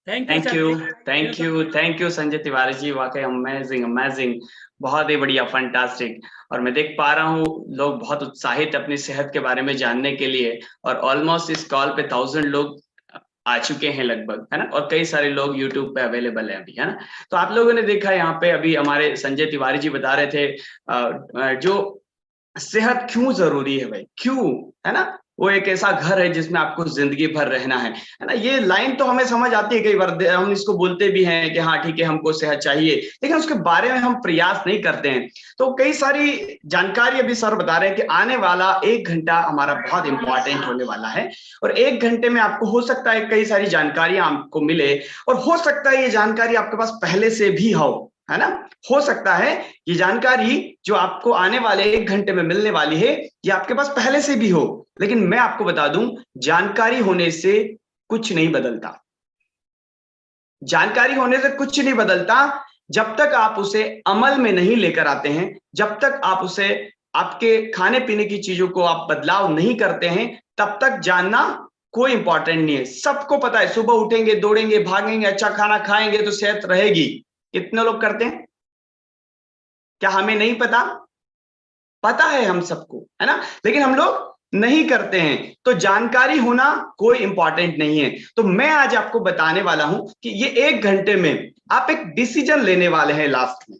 Thank you thank you, Sanjay. Thank you, thank you Sanjay Tiwari ji, वाकई amazing amazing, बहुत ही बढ़िया, fantastic. और मैं देख पा रहा हूँ लोग बहुत उत्साहित अपनी सेहत के बारे में जानने के लिए, और ऑलमोस्ट इस कॉल पे 1000 लोग आ चुके हैं लगभग, है ना। और कई सारे लोग यूट्यूब पे अवेलेबल है अभी, है ना। तो आप लोगों ने देखा यहाँ पे अभी हमारे संजय तिवारी जी बता रहे थे जो सेहत क्यों जरूरी है भाई, क्यों, है ना। वो एक ऐसा घर है जिसमें आपको जिंदगी भर रहना है ना। ये लाइन तो हमें समझ आती है, कई बार हम इसको बोलते भी हैं कि हाँ ठीक है हमको सेहत चाहिए, लेकिन उसके बारे में हम प्रयास नहीं करते हैं। तो कई सारी जानकारी अभी सर बता रहे हैं कि आने वाला 1 घंटा हमारा बहुत इंपॉर्टेंट होने वाला है, और 1 घंटे में आपको हो सकता है कई सारी जानकारियां आपको मिले, और हो सकता है ये जानकारी आपके पास पहले से भी हो, है ना। हो सकता है ये जानकारी जो आपको आने वाले 1 घंटे में मिलने वाली है, ये आपके पास पहले से भी हो। लेकिन मैं आपको बता दूं, जानकारी होने से कुछ नहीं बदलता। जानकारी होने से कुछ नहीं बदलता जब तक आप उसे अमल में नहीं लेकर आते हैं, जब तक आप उसे, आपके खाने पीने की चीजों को आप बदलाव नहीं करते हैं, तब तक जानना कोई इंपॉर्टेंट नहीं है। सबको पता है सुबह उठेंगे, दौड़ेंगे, भागेंगे, अच्छा खाना खाएंगे तो सेहत रहेगी। कितने लोग करते हैं? क्या हमें नहीं पता? पता है हम सबको, है ना, लेकिन हम लोग नहीं करते हैं। तो जानकारी होना कोई इंपॉर्टेंट नहीं है। तो मैं आज आपको बताने वाला हूं कि ये 1 घंटे में आप एक डिसीजन लेने वाले हैं। लास्ट में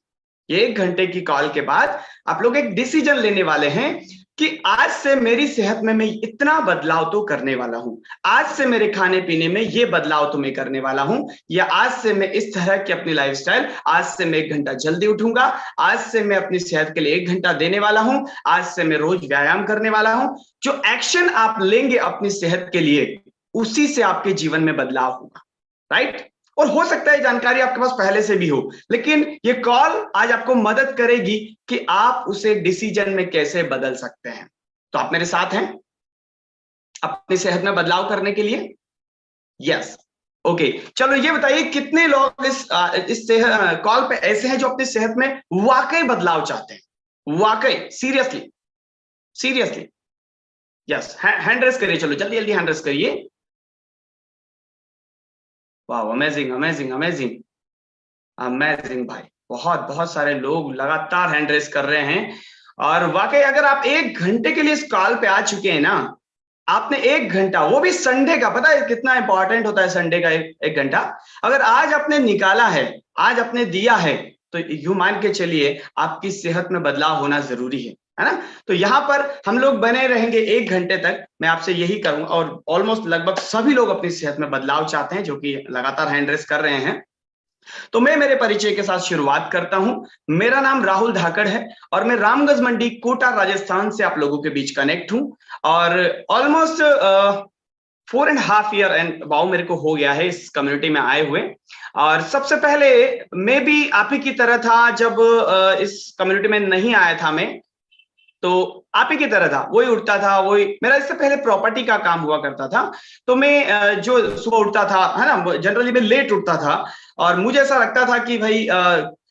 ये 1 घंटे की कॉल के बाद आप लोग एक डिसीजन लेने वाले हैं कि आज से मेरी सेहत में मैं इतना बदलाव तो करने वाला हूं, आज से मेरे खाने पीने में ये बदलाव तो मैं करने वाला हूं, या आज से मैं इस तरह की अपनी लाइफस्टाइल, आज से मैं 1 घंटा जल्दी उठूंगा, आज से मैं अपनी सेहत के लिए 1 घंटा देने वाला हूं, आज से मैं रोज व्यायाम करने वाला हूं। जो एक्शन आप लेंगे अपनी सेहत के लिए, उसी से आपके जीवन में बदलाव होगा, राइट। और हो सकता है जानकारी आपके पास पहले से भी हो, लेकिन ये कॉल आज आपको मदद करेगी कि आप उसे डिसीजन में कैसे बदल सकते हैं। तो आप मेरे साथ हैं अपनी सेहत में बदलाव करने के लिए? यस। ओके, चलो ये बताइए कितने लोग इस कॉल पे ऐसे हैं जो अपनी सेहत में वाकई बदलाव चाहते हैं, वाकई seriously, seriously. Yes, hand raise करिए, चलो जल्दी जल्दी हैंड रेस करिए। वाह, अमेजिंग अमेजिंग अमेजिंग अमेजिंग भाई, बहुत बहुत सारे लोग लगातार हैंड रेस कर रहे हैं। और वाकई अगर आप 1 घंटे के लिए इस कॉल पे आ चुके हैं ना, आपने 1 घंटा, वो भी संडे का, पता है कितना इंपॉर्टेंट होता है संडे का 1 घंटा, अगर आज आपने निकाला है, आज आपने दिया है, तो यूं मान के चलिए आपकी सेहत में बदलाव होना जरूरी है ना। तो यहाँ पर हम लोग बने रहेंगे 1 घंटे तक, मैं आपसे यही करूंगा। और ऑलमोस्ट लगभग सभी लोग अपनी सेहत में बदलाव चाहते हैं जो कि लगातार हैंड रेस कर रहे हैं। तो मैं मेरे परिचय के साथ शुरुआत करता हूं। मेरा नाम राहुल धाकड़ है, और मैं रामगंज मंडी कोटा राजस्थान से आप लोगों के बीच कनेक्ट हूं। और ऑलमोस्ट 4.5 ईयर एंड वाउ मेरे को हो गया है इस कम्युनिटी में आए हुए। और सबसे पहले मैं भी आप ही की तरह था, जब इस कम्युनिटी में नहीं आया था मैं, तो आप ही की तरह था, वही उठता था, वही मेरा इससे पहले प्रॉपर्टी का काम हुआ करता था। तो मैं जो सुबह उठता था, है ना, जनरली मैं लेट उठता था, और मुझे ऐसा लगता था कि भाई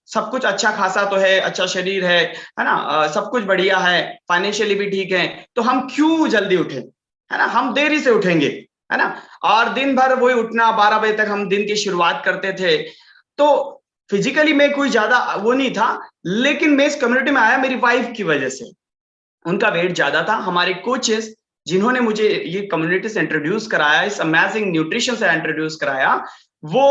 सब कुछ अच्छा खासा तो है, अच्छा शरीर है ना, सब कुछ बढ़िया है, फाइनेंशियली भी ठीक है, तो हम क्यों जल्दी उठे, है ना, हम देरी से उठेंगे, है ना। और दिन भर वही उठना, 12 बजे तक हम दिन की शुरुआत करते थे। तो फिजिकली मैं कोई ज्यादा वो नहीं था, लेकिन मैं इस कम्युनिटी में आया मेरी वाइफ की वजह से। उनका वेट ज्यादा था। हमारे कोचेस जिन्होंने मुझे ये कम्युनिटी से इंट्रोड्यूस कराया, इस अमेजिंग न्यूट्रिशन से इंट्रोड्यूस कराया, वो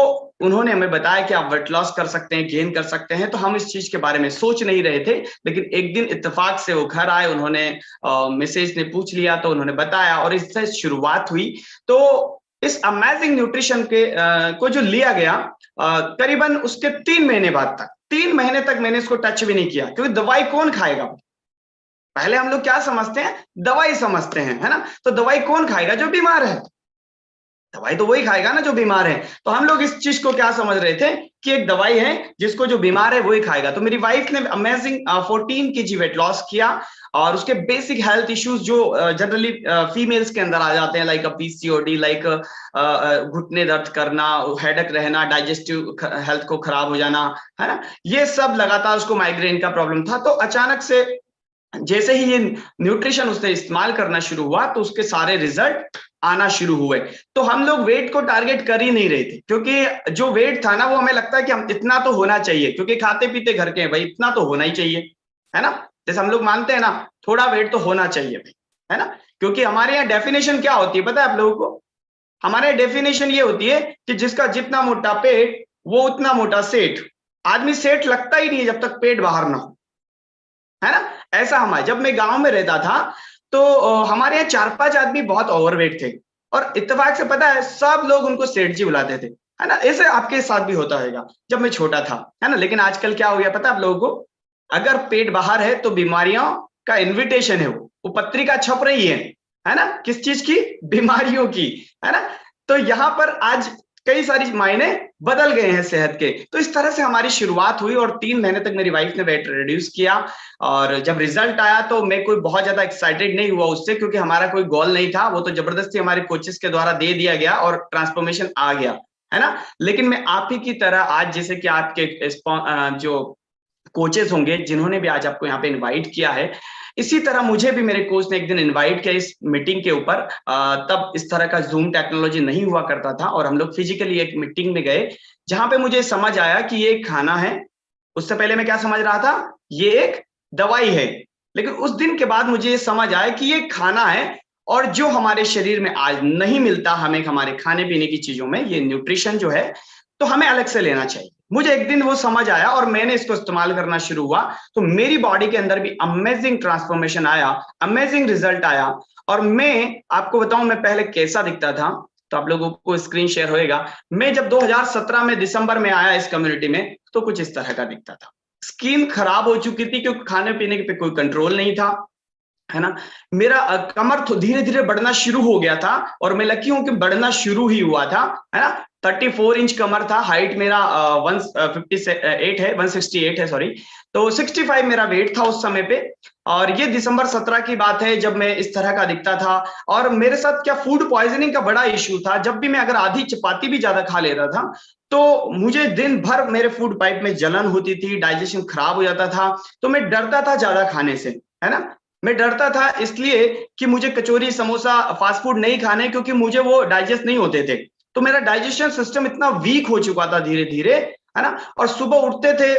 उन्होंने हमें बताया कि आप वेट लॉस कर सकते हैं, गेन कर सकते हैं। तो हम इस चीज के बारे में सोच नहीं रहे थे, लेकिन एक दिन इत्तेफाक से वो घर आए, उन्होंने मिसेज ने पूछ लिया तो उन्होंने बताया, और इससे शुरुआत हुई। तो इस अमेजिंग न्यूट्रिशन के को जो लिया गया, करीबन उसके 3 महीने बाद तक, 3 महीने तक मैंने इसको टच भी नहीं किया, क्योंकि दवाई कौन खाएगा। पहले हम लोग क्या समझते हैं, दवाई समझते हैं, है ना। तो दवाई कौन खाएगा? जो बीमार है। दवाई तो वही खाएगा ना जो बीमार है। तो हम लोग इस चीज को क्या समझ रहे थे कि एक दवाई है जिसको जो बीमार है वही खाएगा। तो मेरी वाइफ ने अमेजिंग 14 kg वेट लॉस किया, और उसके बेसिक हेल्थ इश्यूज जो जनरली फीमेल्स के अंदर आ जाते हैं, लाइक पीसीओडी, लाइक घुटने दर्द करना, हेडेक रहना, डाइजेस्टिव हेल्थ को खराब हो जाना, है ना, ये सब लगातार उसको माइग्रेन का प्रॉब्लम था। तो अचानक से जैसे ही ये न्यूट्रिशन उसने इस्तेमाल करना शुरू हुआ, तो उसके सारे रिजल्ट आना शुरू हुए। तो हम लोग वेट को टारगेट कर ही नहीं रहे थे, क्योंकि जो वेट था ना वो हमें लगता है कि हम इतना तो होना चाहिए, क्योंकि खाते पीते घर के हैं भाई, इतना तो होना ही चाहिए, है ना। जैसे हम लोग मानते हैं ना, थोड़ा वेट तो होना चाहिए भाई, है ना। क्योंकि हमारे यहाँ डेफिनेशन क्या होती है पता है आप लोगों को? हमारे डेफिनेशन ये होती है कि जिसका जितना मोटा पेट वो उतना मोटा सेठ। आदमी सेठ लगता ही नहीं है जब तक पेट बाहर ना हो, है ना। ऐसा हमारे, जब मैं गांव में रहता था तो हमारे यहाँ 4-5 आदमी बहुत ओवरवेट थे, और इत्तेफाक से पता है सब लोग उनको सेठ जी बुलाते थे, है ना। ऐसे आपके साथ भी होता होगा जब मैं छोटा था, है ना। लेकिन आजकल क्या हो गया पता है आप लोगों को? अगर पेट बाहर है तो बीमारियों का इन्विटेशन है, वो पत्रिका छप रही है ना। किस चीज की? बीमारियों की, है ना। तो यहाँ पर आज कई सारी मायने बदल गए हैं सेहत के। तो इस तरह से हमारी शुरुआत हुई, और 3 महीने तक मेरी वाइफ ने वेट रिड्यूस किया। और जब रिजल्ट आया तो मैं कोई बहुत ज्यादा एक्साइटेड नहीं हुआ उससे, क्योंकि हमारा कोई गोल नहीं था, वो तो जबरदस्ती हमारे कोचेस के द्वारा दे दिया गया और ट्रांसफॉर्मेशन आ गया, है ना। लेकिन मैं आप ही की तरह आज, जैसे कि आपके जो कोचेस होंगे जिन्होंने भी आज आपको यहाँ पे इनवाइट किया है, इसी तरह मुझे भी मेरे कोच ने एक दिन इनवाइट किया इस मीटिंग के ऊपर। तब इस तरह का जूम टेक्नोलॉजी नहीं हुआ करता था, और हम लोग फिजिकली एक मीटिंग में गए, जहां पे मुझे समझ आया कि ये एक खाना है। उससे पहले मैं क्या समझ रहा था? ये एक दवाई है। लेकिन उस दिन के बाद मुझे ये समझ आया कि ये खाना है, और जो हमारे शरीर में आज नहीं मिलता हमें हमारे खाने पीने की चीजों में, ये न्यूट्रिशन जो है, तो हमें अलग से लेना चाहिए। मुझे एक दिन वो समझ आया और मैंने इसको इस्तेमाल करना शुरू हुआ, तो मेरी बॉडी के अंदर भी अमेजिंग ट्रांसफॉर्मेशन आया, अमेजिंग रिजल्ट आया। और मैं आपको बताऊं मैं पहले कैसा दिखता था, तो आप लोगों को स्क्रीन शेयर होएगा। मैं जब 2017 में दिसंबर में आया इस कम्युनिटी में, तो कुछ इस तरह का दिखता था। स्किन खराब हो चुकी थी, क्योंकि खाने पीने पे कोई कंट्रोल नहीं था, है ना। मेरा कमर तो धीरे धीरे बढ़ना शुरू हो गया था, और मैं लकी हूं कि बढ़ना शुरू ही हुआ था, है ना। 34 इंच कमर था, हाइट मेरा 158 है, 168 है सॉरी। तो 65 मेरा वेट था उस समय पे। और ये दिसंबर 17 की बात है जब मैं इस तरह का दिखता था। और मेरे साथ क्या फूड पॉइजनिंग का बड़ा इश्यू था। जब भी मैं अगर आधी चपाती भी ज्यादा खा लेता था, तो मुझे दिन भर मेरे फूड पाइप में जलन होती थी, डाइजेशन खराब हो जाता था। तो मैं डरता था ज्यादा खाने से, है ना। मैं डरता था इसलिए कि मुझे कचौरी समोसा फास्ट फूड नहीं खाने, क्योंकि मुझे वो डाइजेस्ट नहीं होते थे। तो मेरा डाइजेशन सिस्टम इतना वीक हो चुका था धीरे धीरे, है ना। और सुबह उठते थे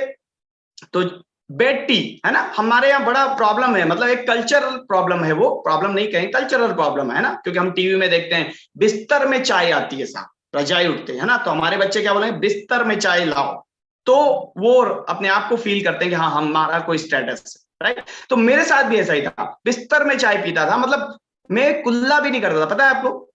तो बेड टी, है ना, हमारे यहाँ बड़ा प्रॉब्लम है, मतलब एक कल्चरल प्रॉब्लम है, वो प्रॉब्लम नहीं कहें, कल्चरल प्रॉब्लम है ना। क्योंकि हम टीवी में देखते हैं बिस्तर में चाय आती है साहब, रजाई उठते हैं ना, तो हमारे बच्चे क्या बोलेंगे? बिस्तर में चाय लाओ। तो वो अपने आप को फील करते हैं कि हाँ हमारा कोई स्टेटस है, राइट। तो मेरे साथ भी ऐसा ही था, बिस्तर में चाय पीता था, मतलब मैं कुल्ला भी नहीं करता था, पता है आपको,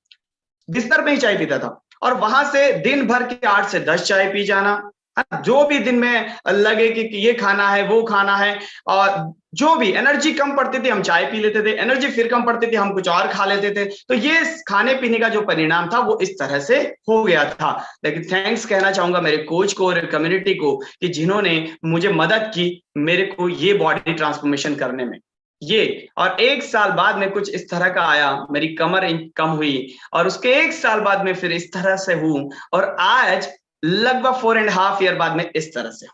बिस्तर में ही चाय पीता था। और वहां से दिन भर के 8 से 10 चाय पी जाना, जो भी दिन में लगे कि ये खाना है वो खाना है। और जो भी एनर्जी कम पड़ती थी हम चाय पी लेते थे, एनर्जी फिर कम पड़ती थी हम कुछ और खा लेते थे। तो ये खाने पीने का जो परिणाम था वो इस तरह से हो गया था। लेकिन थैंक्स कहना चाहूंगा मेरे कोच को और कम्युनिटी को, कि जिन्होंने मुझे मदद की मेरे को ये बॉडी ट्रांसफॉर्मेशन करने में। ये और 1 साल बाद में कुछ इस तरह का आया, मेरी कमर कम हुई, और उसके 1 साल बाद में फिर इस तरह से हूं, और आज लगभग 4.5 ईयर बाद में इस तरह से,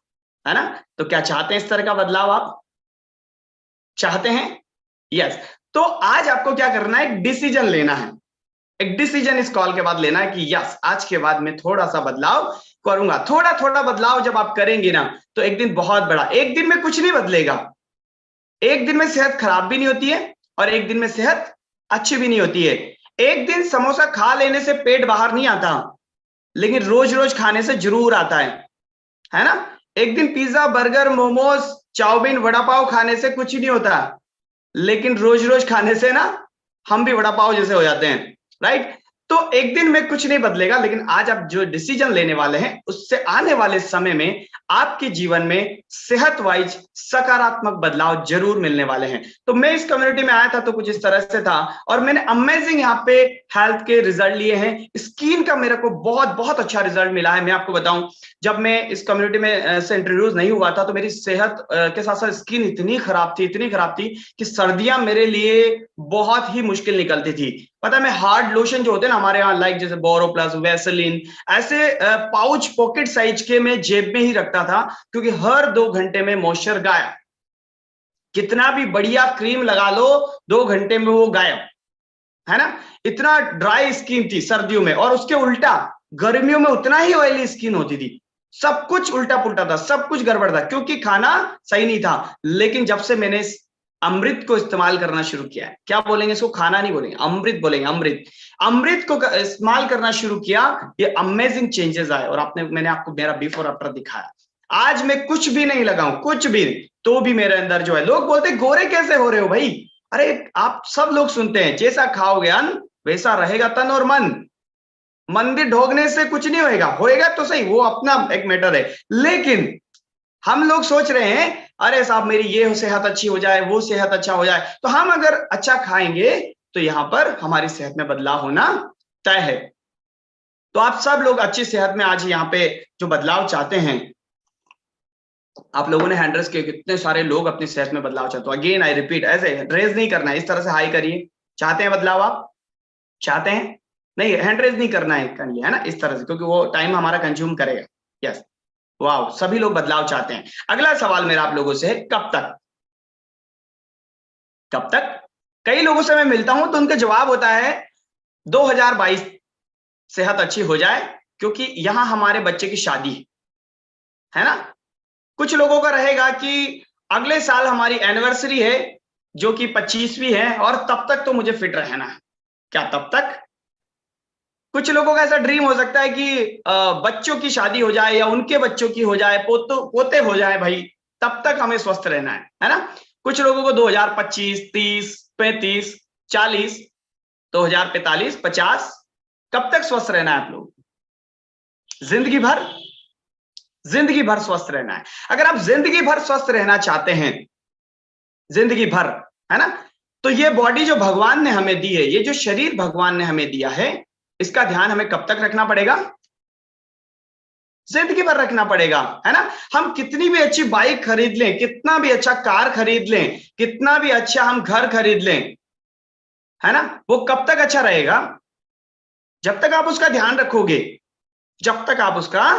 है ना। तो क्या चाहते हैं इस तरह का बदलाव? आप चाहते हैं? यस। तो आज आपको क्या करना है? एक डिसीजन लेना है। एक डिसीजन इस कॉल के बाद लेना है कि यस, आज के बाद मैं थोड़ा सा बदलाव करूंगा। थोड़ा थोड़ा बदलाव जब आप करेंगे ना, तो एक दिन बहुत बड़ा, एक दिन में कुछ नहीं बदलेगा। एक दिन में सेहत खराब भी नहीं होती है, और एक दिन में सेहत अच्छी भी नहीं होती है। एक दिन समोसा खा लेने से पेट बाहर नहीं आता, लेकिन रोज रोज खाने से जरूर आता है ना। एक दिन pizza burger momos chowmein vada pav खाने से कुछ नहीं होता, लेकिन रोज रोज खाने से ना हम भी वड़ा पाव जैसे हो जाते हैं, राइट। तो एक दिन में कुछ नहीं बदलेगा, लेकिन आज आप जो डिसीजन लेने वाले हैं उससे आने वाले समय में आपके जीवन में सेहत वाइज सकारात्मक बदलाव जरूर मिलने वाले हैं। तो मैं इस कम्युनिटी में आया था तो कुछ इस तरह से था, और मैंने अमेजिंग यहाँ पे हेल्थ के रिजल्ट लिए हैं। स्किन का मेरे को बहुत बहुत अच्छा रिजल्ट मिला है। मैं आपको बताऊं, जब मैं इस कम्युनिटी में से इंट्रोड्यूस नहीं हुआ था, तो मेरी सेहत के साथ साथ स्किन इतनी खराब थी, इतनी खराब थी कि सर्दियां मेरे लिए बहुत ही मुश्किल निकलती थी। पता है, मैं हार्ड लोशन जो होते हैं ना हमारे यहाँ, लाइक जैसे बोरोप्लस, वैसलीन, ऐसे पाउच पॉकेट साइज के मैं जेब में ही रखता था, क्योंकि हर 2 घंटे में मॉइस्चर गायब। कितना भी बढ़िया क्रीम लगा लो, 2 घंटे में वो गायब। है ना, इतना ड्राई स्किन थी सर्दियों में, और उसके उल्टा गर्मियों में उतना ही ऑयली स्किन होती थी। सब कुछ उल्टा पुल्टा था, सब कुछ गड़बड़ था, क्योंकि खाना सही नहीं था। लेकिन जब से मैंने अमृत को इस्तेमाल करना शुरू किया है, क्या बोलेंगे इसको, खाना नहीं बोलेंगे, अमृत बोलेंगे, अमृत, अमृत को इस्तेमाल करना शुरू किया, ये अमेजिंग चेंजेस आए। और मैंने आपको मेरा बिफोर आफ्टर दिखाया। आज मैं कुछ भी नहीं लगाऊं, कुछ भी, तो भी मेरे अंदर जो है, लोग बोलते गोरे कैसे हो रहे हो भाई, अरे आप सब लोग सुनते हैं, जैसा खाओगे अन्न वैसा रहेगा तन और मन। मंदिर ढोकने से कुछ नहीं होएगा, होएगा तो सही, वो अपना एक मैटर है। लेकिन हम लोग सोच रहे हैं अरे साहब मेरी ये सेहत अच्छी हो जाए, वो सेहत अच्छा हो जाए, तो हम अगर अच्छा खाएंगे तो यहां पर हमारी सेहत में बदलाव होना तय है। तो आप सब लोग अच्छी सेहत में आज यहाँ पे जो बदलाव चाहते हैं, आप लोगों ने हैंड रेज किए, कितने सारे लोग अपनी सेहत में बदलाव चाहते हैं। अगेन आई रिपीट, ऐसे रेज नहीं करना है, इस तरह से हाई करिए, चाहते हैं बदलाव, आप चाहते हैं, नहीं हैंड रेज नहीं करना है, है ना, इस तरह से, क्योंकि वो टाइम हमारा कंज्यूम करेगा। यस, वाह, सभी लोग बदलाव चाहते हैं। अगला सवाल मेरा आप लोगों से है, कब तक, कब तक। कई लोगों से मैं मिलता हूं तो उनका जवाब होता है 2022 सेहत अच्छी हो जाए, क्योंकि यहां हमारे बच्चे की शादी है ना। कुछ लोगों का रहेगा कि अगले साल हमारी एनिवर्सरी है जो कि 25वीं है, और तब तक तो मुझे फिट रहना है। क्या तब तक? कुछ लोगों का ऐसा ड्रीम हो सकता है कि बच्चों की शादी हो जाए या उनके बच्चों की हो जाए, पोते हो जाए भाई, तब तक हमें स्वस्थ रहना है ना। कुछ लोगों को 2025, 30, 35, 40, 2045, 50, कब तक स्वस्थ रहना है आप लोग? जिंदगी भर, जिंदगी भर स्वस्थ रहना है। अगर आप जिंदगी भर स्वस्थ रहना चाहते हैं, जिंदगी भर, है ना, तो ये बॉडी जो भगवान ने हमें दी है, ये जो शरीर भगवान ने हमें दिया है, इसका ध्यान हमें कब तक रखना पड़ेगा? जिंदगी भर रखना पड़ेगा, है ना। हम कितनी भी अच्छी बाइक खरीद लें, कितना भी अच्छा कार खरीद लें, कितना भी अच्छा हम घर खरीद लें, है ना, वो कब तक अच्छा रहेगा? जब तक आप उसका ध्यान रखोगे, जब तक आप उसका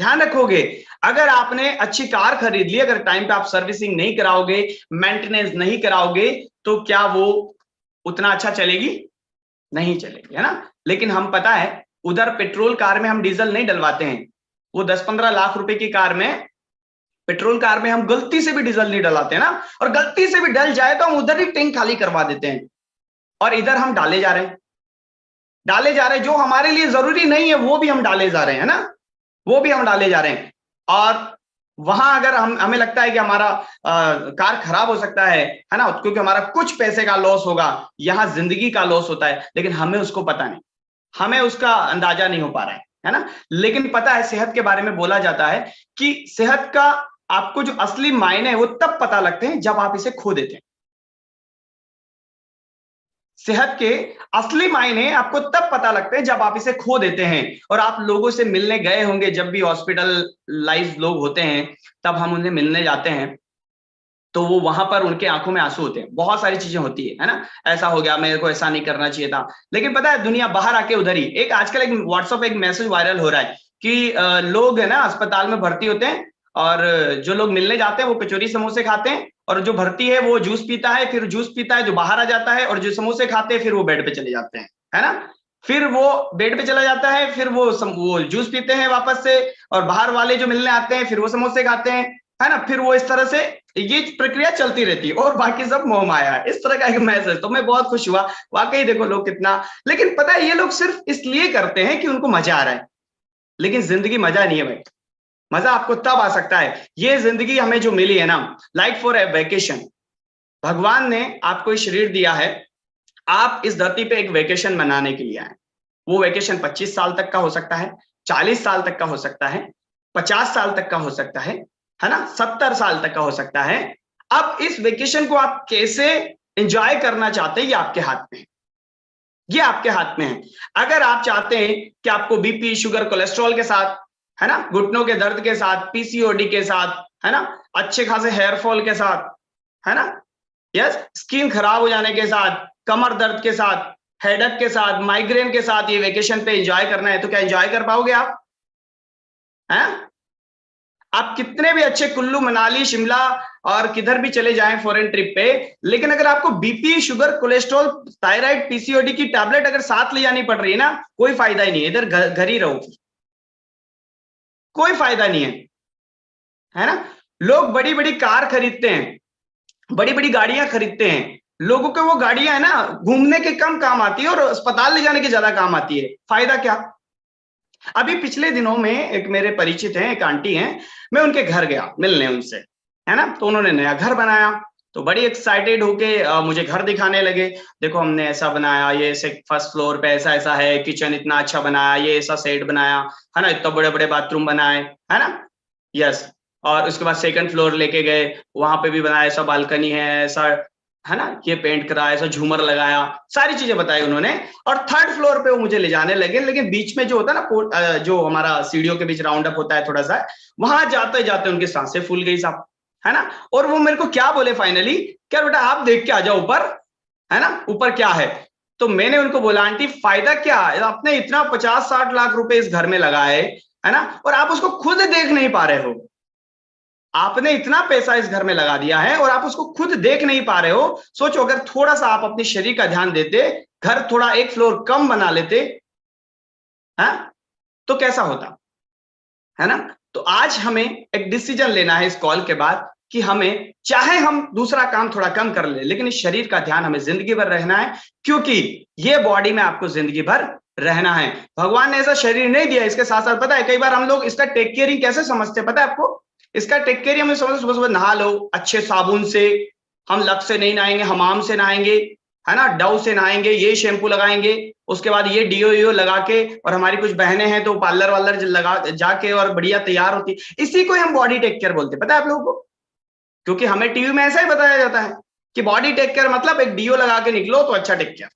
ध्यान रखोगे। अगर आपने अच्छी कार खरीद ली, अगर टाइम पे आप सर्विसिंग नहीं कराओगे, मेंटेनेंस नहीं कराओगे, तो क्या वो उतना अच्छा चलेगी? नहीं चलेगी, है ना। लेकिन हम, पता है, उधर पेट्रोल कार में हम डीजल नहीं डलवाते हैं। वो 10-15 लाख रुपए की कार में, पेट्रोल कार में हम गलती से भी डीजल नहीं डलाते ना, और गलती से भी डल जाए तो हम उधर ही टैंक खाली करवा देते हैं, और इधर हम डाले जा रहे हैं, डाले जा रहे हैं, जो हमारे लिए जरूरी नहीं है वो भी हम डाले जा रहे हैं, है ना, वो भी हम डाले जा रहे हैं। और वहां अगर हमें लगता है कि हमारा कार खराब हो सकता है ना, क्योंकि हमारा कुछ पैसे का लॉस होगा, यहां जिंदगी का लॉस होता है, लेकिन हमें उसको पता नहीं, हमें उसका अंदाजा नहीं हो पा रहा है ना। लेकिन पता है, सेहत के बारे में बोला जाता है कि सेहत का आपको जो असली मायने है वो तब पता लगते हैं जब आप इसे खो देते हैं। सेहत के असली मायने आपको तब पता लगते हैं जब आप इसे खो देते हैं। और आप लोगों से मिलने गए होंगे, जब भी हॉस्पिटलाइज लोग होते हैं तब हम उन्हें मिलने जाते हैं, तो वो वहां पर उनके आंखों में आंसू होते हैं, बहुत सारी चीजें होती है ना, ऐसा हो गया, मेरे को ऐसा नहीं करना चाहिए था। लेकिन पता है, दुनिया बाहर आके उधर ही, एक आजकल एक व्हाट्सएप एक मैसेज वायरल हो रहा है कि लोग, है ना, अस्पताल में भर्ती होते हैं, और जो लोग मिलने जाते हैं वो कचौरी समोसे खाते हैं, और जो भर्ती है वो जूस पीता है, फिर जूस पीता है जो बाहर आ जाता है, और जो समोसे खाते हैं फिर वो बेड पे चले जाते हैं, है ना। फिर वो बेड पे चला जाता है, फिर वो जूस पीते हैं वापस से, और बाहर वाले जो मिलने आते हैं फिर वो समोसे खाते हैं, है ना। फिर वो इस तरह से ये प्रक्रिया चलती रहती है, और बाकी सब मोह माया है, इस तरह का एक मैसेज। तो मैं बहुत खुश हुआ, वाकई देखो लोग कितना, लेकिन पता है ये लोग सिर्फ इसलिए करते हैं कि उनको मजा आ रहा है, लेकिन जिंदगी मजा नहीं है भाई। मजा आपको तब आ सकता है, ये जिंदगी हमें जो मिली है ना, लाइक फॉर ए वेकेशन, भगवान ने आपको शरीर दिया है, आप इस धरती पे एक वेकेशन मनाने के लिए आए। वो वेकेशन 25 साल तक का हो सकता है, 40 साल तक का हो सकता है, 50 साल तक का हो सकता है ना, 70 साल तक का हो सकता है। अब इस वेकेशन को आप कैसे एंजॉय करना चाहते हैं, ये आपके हाथ में है, ये आपके हाथ में है। अगर आप चाहते हैं कि आपको बीपी, शुगर, कोलेस्ट्रॉल के साथ, है ना, घुटनों के दर्द के साथ, पीसीओडी के साथ, है ना, अच्छे खासे हेयर फॉल के साथ, है ना, यस, स्किन खराब हो जाने के साथ, कमर दर्द के साथ, हेडेक के साथ, माइग्रेन के साथ, ये वेकेशन पे एंजॉय करना है, तो क्या एंजॉय कर पाओगे आप? हैं? आप कितने भी अच्छे कुल्लू मनाली शिमला और किधर भी चले जाएं फॉरेन ट्रिप पे, लेकिन अगर आपको BP sugar cholesterol thyroid PCOD की टैबलेट अगर साथ ले जानी पड़ रही है ना, कोई फायदा ही नहीं है, इधर घर ही रहो, कोई फायदा नहीं है ना। लोग बड़ी बड़ी कार खरीदते हैं, बड़ी बड़ी गाड़ियां खरीदते हैं, लोगों को वो गाड़ियां है ना घूमने के कम काम आती है और अस्पताल ले जाने के ज्यादा काम आती है, फायदा क्या। अभी पिछले दिनों में एक मेरे परिचित हैं, एक आंटी हैं, मैं उनके घर गया मिलने उनसे, है ना, तो उन्होंने नया घर बनाया, तो बड़ी एक्साइटेड होके मुझे घर दिखाने लगे, देखो हमने ऐसा बनाया, ये ऐसे फर्स्ट फ्लोर पे ऐसा ऐसा है, किचन इतना अच्छा बनाया, ये ऐसा सेट बनाया, है ना, इतना बड़े बड़े बाथरूम बनाए, है ना, यस। और उसके बाद सेकंड फ्लोर लेके गए, वहां पे भी बनाया, ऐसा बालकनी है, ऐसा, है ना, ये पेंट कराया, ऐसा झूमर लगाया, सारी चीजें बताई उन्होंने। और थर्ड फ्लोर पे वो मुझे ले जाने लगे, लेकिन बीच में जो होता है ना, जो हमारा सीढ़ियों के बीच राउंड अप होता है थोड़ा सा, वहां जाते जाते उनकी सांसें फूल गई साहब, है ना। और वो मेरे को क्या बोले फाइनली, क्या बेटा आप देख के आ जाओ ऊपर, है ना, ऊपर क्या है। तो मैंने उनको बोला आंटी फायदा क्या, आपने इतना 50-60 लाख रुपए इस घर में लगाए, है ना, और आप उसको खुद देख नहीं पा रहे हो। आपने इतना पैसा इस घर में लगा दिया है और आप उसको खुद देख नहीं पा रहे हो। सोचो अगर थोड़ा सा आप अपने शरीर का ध्यान देते, घर थोड़ा एक फ्लोर कम बना लेते, है तो कैसा होता, है ना। तो आज हमें एक डिसीजन लेना है इस कॉल के बाद कि हमें चाहे हम दूसरा काम थोड़ा कम कर ले, लेकिन इस शरीर का ध्यान हमें जिंदगी भर रहना है, क्योंकि ये बॉडी में आपको जिंदगी भर रहना है। भगवान ने ऐसा शरीर नहीं दिया। इसके साथ साथ पता है, कई बार हम लोग इसका टेक केयरिंग कैसे समझते हैं पता है आपको, इसका टेक केयरिंग हमें समझ, सुबह सुबह नहा लो अच्छे साबुन से, हम लक्स से नहीं नहाएंगे, हमाम से नहाएंगे, है ना, डव से नहाएंगे, ये शैम्पू लगाएंगे, उसके बाद ये डीओ लगा के, और हमारी कुछ बहनें हैं तो पार्लर वार्लर लगा जाके और बढ़िया तैयार होती, इसी को हम बॉडी टेक केयर बोलते हैं, पता है आप लोगों को। क्योंकि हमें टीवी में ऐसा ही बताया जाता है कि बॉडी टेक केयर मतलब एक डीओ लगा के निकलो तो अच्छा टेक केयर।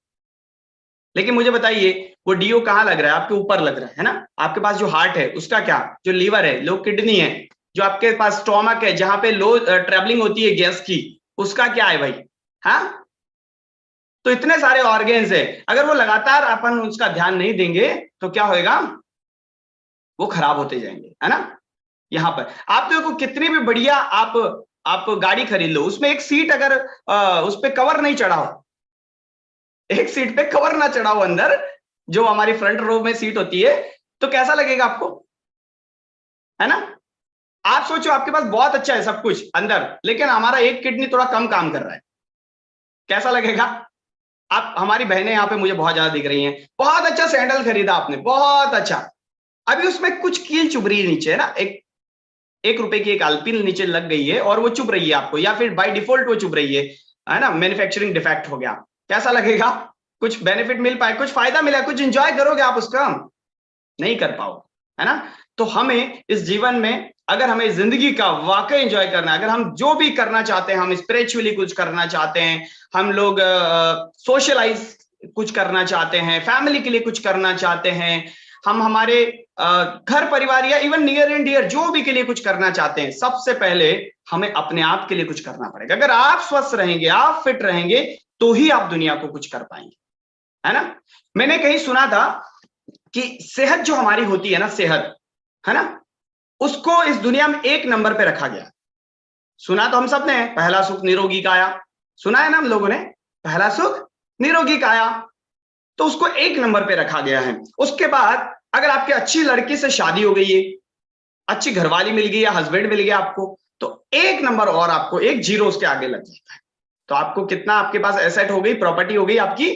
लेकिन मुझे बताइए वो डीओ कहाँ लग रहा है, आपके ऊपर लग रहा है ना, आपके पास जो हार्ट है उसका क्या, जो लीवर है, लो किडनी है, जो आपके पास स्टोमक है जहां पे लो ट्रेवलिंग होती है गैस की, उसका क्या है भाई, हाँ। तो इतने सारे ऑर्गेन्स है, अगर वो लगातार अपन उसका ध्यान नहीं देंगे तो क्या होएगा, वो खराब होते जाएंगे, है ना। यहाँ पर आप देखो कितनी भी बढ़िया आप गाड़ी खरीद लो, उसमें एक सीट अगर उस पे कवर नहीं चढ़ा हो, एक सीट पे कवर ना चढ़ा हो अंदर, जो हमारी फ्रंट रो में सीट होती है, तो कैसा लगेगा आपको, है ना। आप सोचो आपके पास बहुत अच्छा है सब कुछ अंदर, लेकिन हमारा एक किडनी थोड़ा कम काम कर रहा है, कैसा लगेगा। आप, हमारी बहनें यहाँ पे मुझे बहुत ज्यादा दिख रही हैं, बहुत अच्छा सैंडल खरीदा आपने, बहुत अच्छा, अभी उसमें कुछ कील चुभ रही है नीचे, है ना, एक रुपए की एक अल्पिन नीचे लग गई है और वो चुभ रही है आपको, या फिर बाय डिफॉल्ट वो चुभ रही है ना, मैन्युफैक्चरिंग डिफेक्ट हो गया, कैसा लगेगा। कुछ बेनिफिट मिल पाए, कुछ फायदा मिला, कुछ एंजॉय करोगे आप उसका, नहीं कर पाओ, है ना। तो हमें इस जीवन में, अगर हमें जिंदगी का वाकई एंजॉय करना है, अगर हम जो भी करना चाहते हैं, हम स्पिरिचुअली कुछ करना चाहते हैं, हम लोग सोशलाइज कुछ करना चाहते हैं, फैमिली के लिए कुछ करना चाहते हैं, हम हमारे घर परिवार या इवन नियर एंड डियर जो भी के लिए कुछ करना चाहते हैं, सबसे पहले हमें अपने आप के लिए कुछ करना पड़ेगा। अगर आप स्वस्थ रहेंगे, आप फिट रहेंगे, तो ही आप दुनिया को कुछ कर पाएंगे, है ना। मैंने कहीं सुना था कि सेहत जो हमारी होती है ना, सेहत, है ना, उसको इस दुनिया में एक नंबर पे रखा गया। सुना तो हम सब ने, पहला सुख निरोगी काया, सुना है ना हम लोगों ने, पहला सुख निरोगी काया, तो उसको एक नंबर पे रखा गया है। उसके बाद अगर आपकी अच्छी लड़की से शादी हो गई है, अच्छी घरवाली मिल गई या हस्बैंड मिल गया आपको, तो एक नंबर और आपको, एक जीरो उसके आगे लग जाता है। तो आपको कितना आपके पास एसेट हो गई, प्रॉपर्टी हो गई आपकी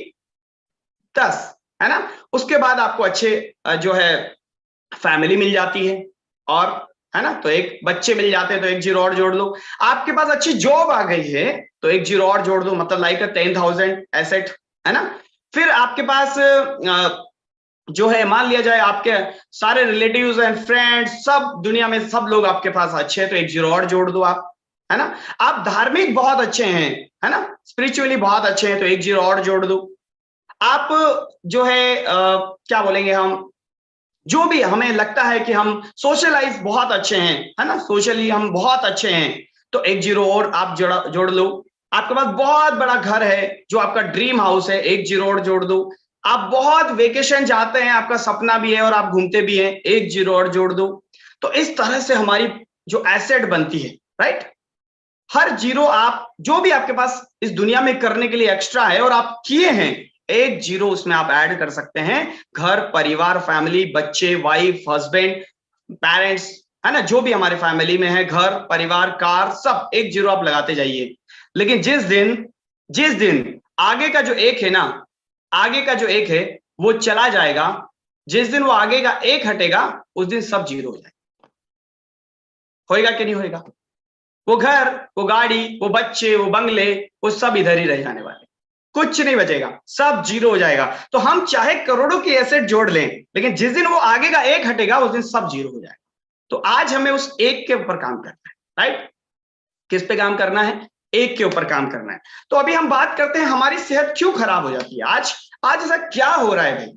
10, है ना। उसके बाद आपको अच्छे जो है फैमिली मिल जाती है, और है ना, तो एक बच्चे मिल जाते हैं, तो एक जीरो और जोड़ लो। आपके पास अच्छी जॉब आ गई है तो एक जीरो और जोड़ दो, मतलब लाइक 10,000 एसेट, है ना। फिर आपके पास जो है, मान लिया जाए आपके सारे रिलेटिव्स एंड फ्रेंड्स सब दुनिया में सब लोग आपके पास अच्छे हैं, तो एक जीरो और जोड़ दो आप, है ना। आप धार्मिक बहुत अच्छे हैं, है ना, स्पिरिचुअली बहुत अच्छे हैं, तो एक जीरो और जोड़ दो। आप जो है क्या बोलेंगे, हम जो भी हमें लगता है कि हम सोशलाइज बहुत अच्छे हैं, है ना, सोशली हम बहुत अच्छे हैं, तो एक जीरो और आप जोड़ लो। आपके पास बहुत बड़ा घर है जो आपका ड्रीम हाउस है, एक जीरो और जोड़ दो। आप बहुत वेकेशन जाते हैं, आपका सपना भी है और आप घूमते भी हैं, एक जीरो और जोड़ दो। तो इस तरह से हमारी जो एसेट बनती है, राइट। हर जीरो आप जो भी आपके पास इस दुनिया में करने के लिए एक्स्ट्रा है और आप किए हैं, एक जीरो उसमें आप ऐड कर सकते हैं। घर परिवार, फैमिली, बच्चे, वाइफ, हस्बैंड, पेरेंट्स, है ना, जो भी हमारे फैमिली में है, घर परिवार, कार, सब एक जीरो आप लगाते जाइए। लेकिन जिस दिन आगे का जो एक है ना, आगे का जो एक है वो चला जाएगा, जिस दिन वो आगे का एक हटेगा उस दिन सब जीरो हो जाएगा। होएगा कि नहीं होएगा? वो घर, वो गाड़ी, वो बच्चे, वो बंगले, वो सब इधर ही रह जाने वाले, कुछ नहीं बचेगा, सब जीरो हो जाएगा। तो हम चाहे करोड़ों की एसेट जोड़ लें, लेकिन जिस दिन वो आगे का एक हटेगा उस दिन सब जीरो हो जाएगा। तो आज हमें उस एक के ऊपर काम करना है, राइट। किस पे काम करना है? एक के ऊपर काम करना है। तो अभी हम बात करते हैं हमारी सेहत क्यों खराब हो जाती है। आज ऐसा क्या हो रहा है भाई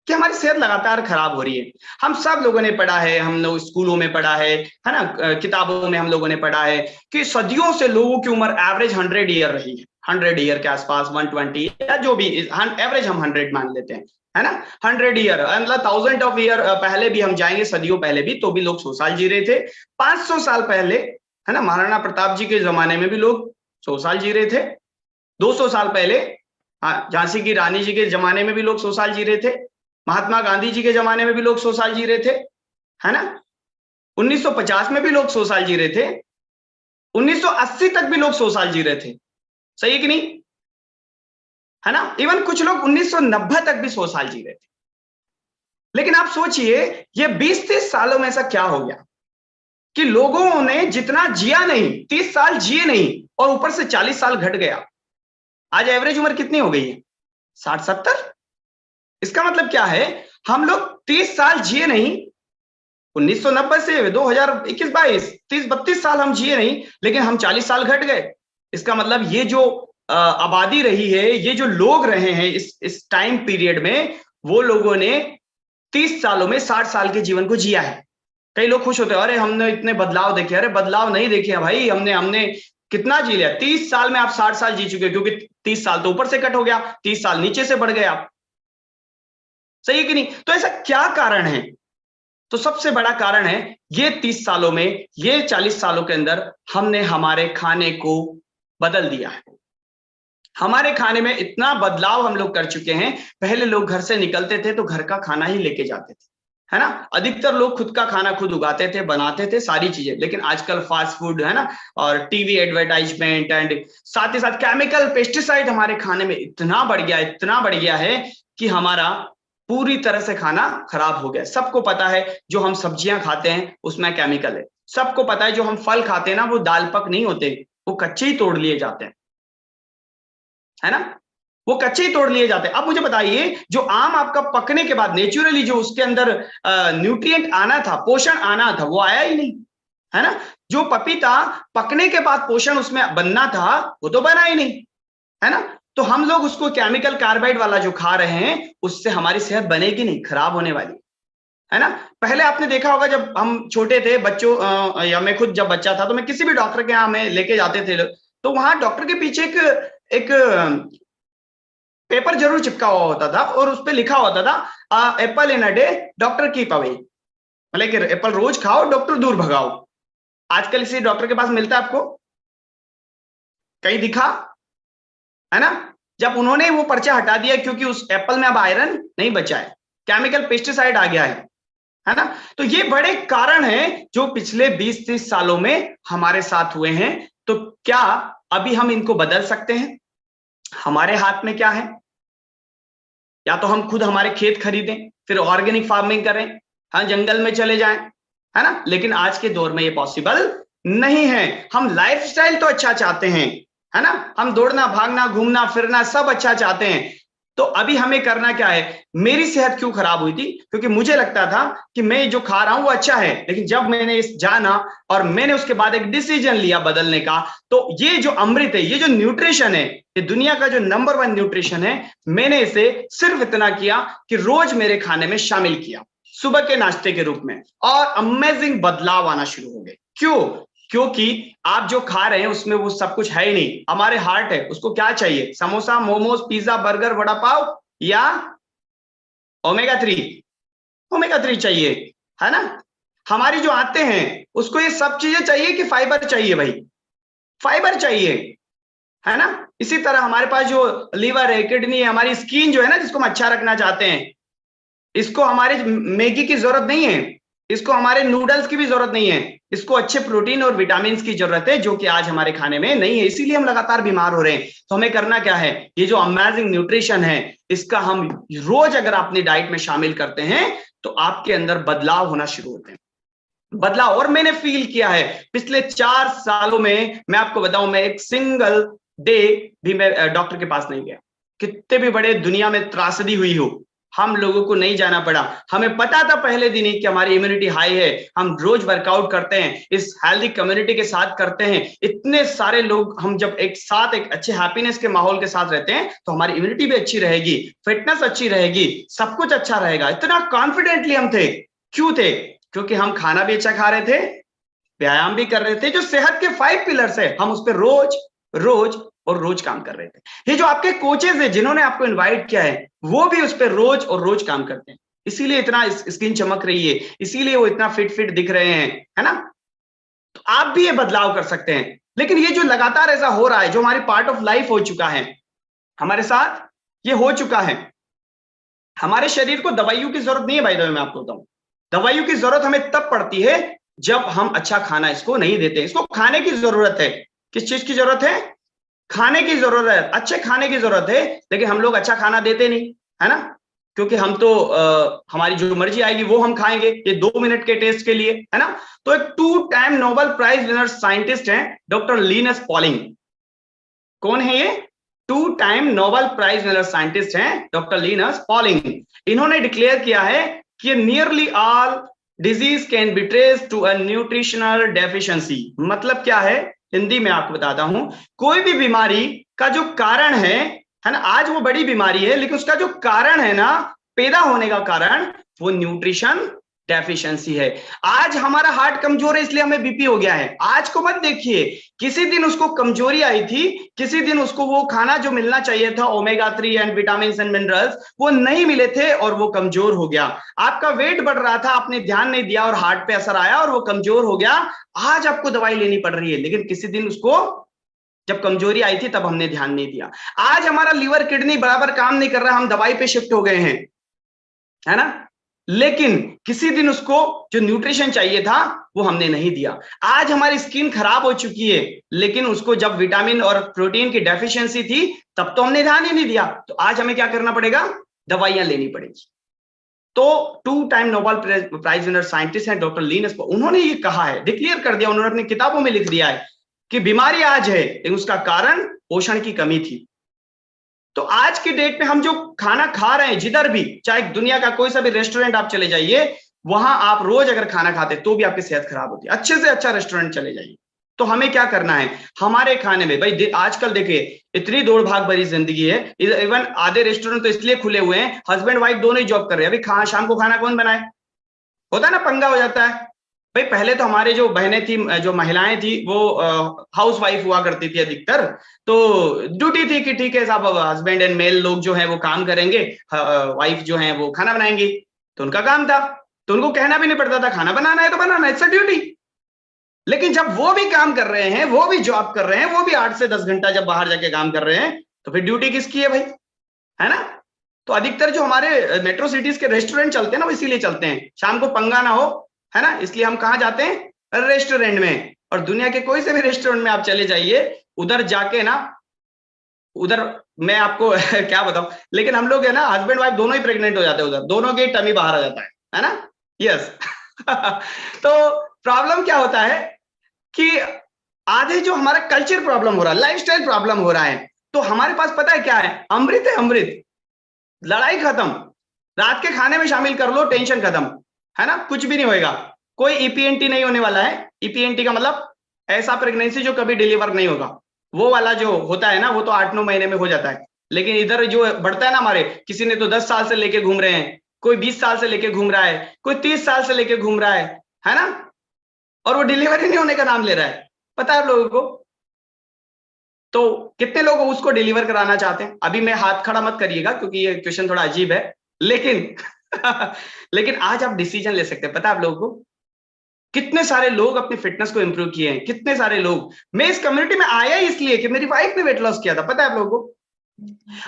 कि हमारी सेहत लगातार खराब हो रही है? हम सब लोगों ने पढ़ा है, हम लोग स्कूलों में पढ़ा है ना, किताबों में हम लोगों ने पढ़ा है कि सदियों से लोगों की उम्र एवरेज 100 ईयर रही है, 100 ईयर के आसपास, 120 या जो भी एवरेज हम 100 मान लेते हैं, है ना। 100 ईयर मतलब 1000 ऑफ ईयर पहले भी हम जाएंगे, सदियों पहले भी, तो भी लोग 100 साल जी रहे थे। 500 साल पहले, है ना, महाराणा प्रताप जी के जमाने में भी लोग 100 साल जी रहे थे। 200 साल पहले, हाँ, झांसी की रानी जी के जमाने में भी लोग 100 साल जी रहे थे। महात्मा गांधी जी के जमाने में भी लोग 100 साल जी रहे थे, है ना। 1950 में भी लोग 100 साल जी रहे थे। 1980 तक भी लोग 100 साल जी रहे थे, सही है कि नहीं, है ना। इवन कुछ लोग 1990 तक भी 100 साल जी रहे थे। लेकिन आप सोचिए, ये 20-30 सालों में ऐसा क्या हो गया कि लोगों ने जितना जिया नहीं, 30 साल जिए नहीं, और ऊपर से 40 साल घट गया। आज एवरेज उम्र कितनी हो गई है? 60-70। इसका मतलब क्या है, हम लोग 30 साल जिए नहीं, 1990 से 2021-22, 30-32 साल हम जिए नहीं, लेकिन हम 40 साल घट गए। इसका मतलब ये जो आबादी रही है, ये जो लोग रहे हैं इस टाइम पीरियड में, वो लोगों ने 30 सालों में 60 साल के जीवन को जिया है। कई लोग खुश होते हैं, अरे हमने इतने बदलाव देखे। अरे बदलाव नहीं देखे भाई, हमने कितना जी लिया? 30 साल में आप 60 साल जी चुके, क्योंकि 30 साल तो ऊपर से कट हो गया, 30 साल नीचे से बढ़ गए आप, सही है कि नहीं। तो ऐसा क्या कारण है? तो सबसे बड़ा कारण है, ये 30 सालों में, ये 40 सालों के अंदर हमने हमारे खाने को बदल दिया है। हमारे खाने में इतना बदलाव हम लोग कर चुके हैं। पहले लोग घर से निकलते थे तो घर का खाना ही लेके जाते थे, है ना। अधिकतर लोग खुद का खाना खुद उगाते थे, बनाते थे सारी चीजें। लेकिन आजकल फास्ट फूड, है ना, और टीवी एडवर्टाइजमेंट एंड साथ ही साथ केमिकल, पेस्टिसाइड हमारे खाने में इतना बढ़ गया है कि हमारा पूरी तरह से खाना खराब हो गया। सबको पता है जो हम सब्जियां खाते हैं उसमें केमिकल है। सबको पता है जो हम फल खाते हैं ना, वो दाल पक नहीं होते, वो कच्चे ही तोड़ लिए जाते हैं, है ना, वो कच्चे ही तोड़ लिए जाते हैं। अब मुझे बताइए, जो आम आपका पकने के बाद नेचुरली जो उसके अंदर न्यूट्रिएंट आना था, पोषण आना था, वो आया ही नहीं, है ना। जो पपीता पकने के बाद पोषण उसमें बनना था, वो तो बना ही नहीं, है ना। तो हम लोग उसको केमिकल कार्बाइड वाला जो खा रहे हैं, उससे हमारी सेहत बनेगी नहीं, खराब होने वाली, है ना। पहले आपने देखा होगा, जब हम छोटे थे बच्चों, या मैं खुद जब बच्चा था, तो मैं किसी भी डॉक्टर के यहाँ में लेके जाते थे, तो वहां डॉक्टर के पीछे एक पेपर जरूर चिपका हुआ होता था, और उस पर लिखा होता था, apple in a day doctor keep away, मतलब कि एप्पल रोज खाओ, डॉक्टर दूर भगाओ। आजकल इसी डॉक्टर के पास मिलता है आपको? कहीं दिखा? है ना। जब उन्होंने वो पर्चा हटा दिया, क्योंकि उस एप्पल में अब आयरन नहीं बचा है, केमिकल पेस्टिसाइड आ गया है ना। तो ये बड़े कारण हैं जो पिछले 20-30 सालों में हमारे साथ हुए हैं। तो क्या अभी हम इनको बदल सकते हैं? हमारे हाथ में क्या है? या तो हम खुद हमारे खेत खरीदें, फिर ऑर्गेनिक फार्मिंग करें, हाँ, जंगल में चले जाएं, है ना। लेकिन आज के दौर में ये पॉसिबल नहीं है। हम लाइफस्टाइल तो अच्छा चाहते हैं, है ना, हम दौड़ना भागना घूमना फिरना सब अच्छा चाहते हैं। तो अभी हमें करना क्या है? मेरी सेहत क्यों खराब हुई थी? क्योंकि मुझे लगता था कि मैं जो खा रहा हूं वो अच्छा है, लेकिन जब मैंने इस जाना और मैंने उसके बाद एक डिसीजन लिया बदलने का, तो ये जो अमृत है, ये जो न्यूट्रिशन है, ये दुनिया का जो नंबर 1 न्यूट्रिशन है, मैंने इसे सिर्फ इतना किया कि रोज मेरे खाने में शामिल किया, सुबह के नाश्ते के रूप में, और अमेजिंग बदलाव आना शुरू हो गए। क्यों? क्योंकि आप जो खा रहे हैं उसमें वो सब कुछ है ही नहीं। हमारे हार्ट है, उसको क्या चाहिए? समोसा, मोमोज, पिज्जा, बर्गर, वड़ा पाव, या ओमेगा 3? ओमेगा 3 चाहिए, है ना। हमारी जो आते हैं उसको ये सब चीजें चाहिए कि फाइबर चाहिए भाई, फाइबर चाहिए, है ना। इसी तरह हमारे पास जो लीवर है, किडनी है, हमारी स्किन जो है ना, जिसको हम अच्छा रखना चाहते हैं, इसको हमारे मैगी की जरूरत नहीं है, इसको हमारे नूडल्स की भी जरूरत नहीं है, इसको अच्छे प्रोटीन और विटामिन की जरूरत है, जो कि आज हमारे खाने में नहीं है, इसीलिए हम लगातार बीमार हो रहे हैं। तो हमें करना क्या है, ये जो अमेजिंग न्यूट्रिशन है, इसका हम रोज अगर अपनी डाइट में शामिल करते हैं तो आपके अंदर बदलाव होना शुरू होते हैं, बदलाव। और मैंने फील किया है पिछले 4 सालों में, मैं आपको बताऊं, मैं एक सिंगल डे भी मैं डॉक्टर के पास नहीं गया। कितने भी बड़े दुनिया में त्रासदी हुई हो, हम लोगों को नहीं जाना पड़ा। हमें पता था पहले दिन ही कि हमारी इम्यूनिटी हाई है, हम रोज वर्कआउट करते हैं, इस हेल्दी कम्युनिटी के साथ करते हैं, इतने सारे लोग हम जब एक साथ एक अच्छे हैप्पीनेस के माहौल के साथ रहते हैं तो हमारी इम्यूनिटी भी अच्छी रहेगी, फिटनेस अच्छी रहेगी, सब कुछ अच्छा रहेगा। इतना कॉन्फिडेंटली हम थे। क्यों थे? क्योंकि हम खाना भी अच्छा खा रहे थे, व्यायाम भी कर रहे थे, जो सेहत के 5 पिलर्स है हम उस पर रोज रोज और रोज काम कर रहे थे। ये जो आपके कोचेस है जिन्होंने आपको इनवाइट किया है, वो भी उस पर रोज और रोज काम करते हैं, इसीलिए इतना स्किन चमक रही है, इसीलिए वो इतना फिट फिट दिख रहे हैं, है ना। तो आप भी ये बदलाव कर सकते हैं। लेकिन ये जो लगातार ऐसा हो रहा है, जो हमारी पार्ट ऑफ लाइफ हो चुका है, हमारे साथ ये हो चुका है, हमारे शरीर को दवाइयों की जरूरत नहीं है भाई। मैं आपको बताऊं, दवाइयों की जरूरत हमें तब पड़ती है जब हम अच्छा खाना इसको नहीं देते। इसको खाने की जरूरत है। किस चीज की जरूरत है? खाने की जरूरत है, अच्छे खाने की जरूरत है। लेकिन हम लोग अच्छा खाना देते नहीं, है ना, क्योंकि हम तो हमारी जो मर्जी आएगी वो हम खाएंगे, ये 2 मिनट के टेस्ट के लिए, है ना। तो एक 2 time Nobel prize winner scientist हैं डॉक्टर लिनस पॉलिंग। कौन है ये? 2 time Nobel prize winner scientist हैं डॉक्टर लिनस पॉलिंग। इन्होंने डिक्लेयर किया है कि nearly all disease can be traced to a nutritional deficiency. मतलब क्या है, हिंदी में आपको बताता हूं, कोई भी बीमारी का जो कारण है ना, आज वो बड़ी बीमारी है लेकिन उसका जो कारण है ना, पैदा होने का कारण, वो न्यूट्रिशन डेफिशिएंसी है। आज हमारा हार्ट कमजोर है इसलिए हमें बीपी हो गया है। आज को मत देखिए, किसी दिन उसको कमजोरी आई थी, किसी दिन उसको वो खाना जो मिलना चाहिए था, omega 3 and vitamin and minerals, वो नहीं मिले थे और वो कमजोर हो गया। आपका वेट बढ़ रहा था, आपने ध्यान नहीं दिया और हार्ट पे असर आया और वो कमजोर हो गया। आज आपको दवाई लेनी पड़ रही है, लेकिन किसी दिन उसको जब कमजोरी आई थी तब हमने ध्यान नहीं दिया। आज हमारा लीवर किडनी बराबर काम नहीं कर रहा, हम दवाई पे शिफ्ट हो गए हैं, है ना। लेकिन किसी दिन उसको जो न्यूट्रिशन चाहिए था वो हमने नहीं दिया। आज हमारी स्किन खराब हो चुकी है, लेकिन उसको जब विटामिन और प्रोटीन की डेफिशिएंसी थी तब तो हमने ध्यान ही नहीं दिया। तो आज हमें क्या करना पड़ेगा? दवाइयां लेनी पड़ेगी। तो 2 time Nobel prize winner scientist हैं डॉक्टर लिनस, उन्होंने ये कहा है, डिक्लेयर कर दिया, उन्होंने अपनी किताबों में लिख दिया है कि बीमारी आज है लेकिन उसका कारण पोषण की कमी थी। तो आज की डेट में हम जो खाना खा रहे हैं, जिधर भी, चाहे दुनिया का कोई सा भी रेस्टोरेंट आप चले जाइए, वहां आप रोज अगर खाना खाते तो भी आपकी सेहत खराब होती है। अच्छे से अच्छा रेस्टोरेंट चले जाइए। तो हमें क्या करना है, हमारे खाने में भाई, आजकल देखिए इतनी दौड़ भाग भरी जिंदगी है, इवन आधे रेस्टोरेंट तो इसलिए खुले हुए हैं, हस्बैंड वाइफ दोनों ही जॉब कर रहे हैं। अभी शाम को खाना कौन बनाए? होता है ना, पंगा हो जाता है भाई। पहले तो हमारे जो बहनें थी, जो महिलाएं थी, वो हाउस वाइफ हुआ करती थी अधिकतर। तो ड्यूटी थी कि ठीक है साहब, हस्बैंड एंड मेल लोग जो है वो काम करेंगे, वाइफ जो है वो खाना बनाएंगी। तो उनका काम था, तो उनको कहना भी नहीं पड़ता था, खाना बनाना है तो बनाना, इट्स अ ड्यूटी। लेकिन जब वो भी काम कर रहे हैं, वो भी जॉब कर रहे हैं, वो भी 8 से 10 घंटा जब बाहर जाके काम कर रहे हैं, तो फिर ड्यूटी किसकी है भाई, है ना। तो अधिकतर जो हमारे मेट्रो सिटीज के रेस्टोरेंट चलते हैं ना, वो इसीलिए चलते हैं, शाम को पंगा ना हो, है ना, इसलिए हम कहाँ जाते हैं? रेस्टोरेंट में। और दुनिया के कोई से भी रेस्टोरेंट में आप चले जाइए, उधर जाके ना, उधर मैं आपको क्या बताऊं, लेकिन हम लोग है ना, हस्बैंड वाइफ दोनों ही प्रेग्नेंट हो जाते हैं उधर, दोनों की टमी बाहर आ जाता है ना। यस। तो प्रॉब्लम क्या होता है कि आधे जो हमारा कल्चर प्रॉब्लम हो रहा है, लाइफस्टाइल प्रॉब्लम हो रहा है। तो हमारे पास पता है क्या है? अमृत है, अमृत। लड़ाई खत्म, रात के खाने में शामिल कर लो, टेंशन खत्म, है ना, कुछ भी नहीं होएगा। कोई ईपीएनटी नहीं होने वाला है। ईपीएनटी का मतलब ऐसा प्रेगनेंसी जो कभी डिलीवर नहीं होगा, वो वाला जो होता है ना, वो तो 8-9 महीने में हो जाता है। लेकिन इधर जो बढ़ता है ना, हमारे किसी ने तो 10 साल से लेके घूम रहे हैं, कोई 20 साल से लेके घूम रहा है, कोई 30 साल से लेके घूम रहा है ना, और वो डिलीवरी नहीं होने का नाम ले रहा है। पता है आप लोगों को? तो कितने लोग उसको डिलीवर कराना चाहते हैं? अभी मैं हाथ खड़ा मत करिएगा क्योंकि ये क्वेश्चन थोड़ा अजीब है, लेकिन लेकिन आज आप डिसीजन ले सकते हैं। पता है आप लोगों को, कितने सारे लोग अपनी फिटनेस को इंप्रूव किए हैं, कितने सारे लोग। मैं इस कम्युनिटी में आया ही इसलिए कि मेरी वाइफ ने वेट लॉस किया था, पता है आप लोगों को।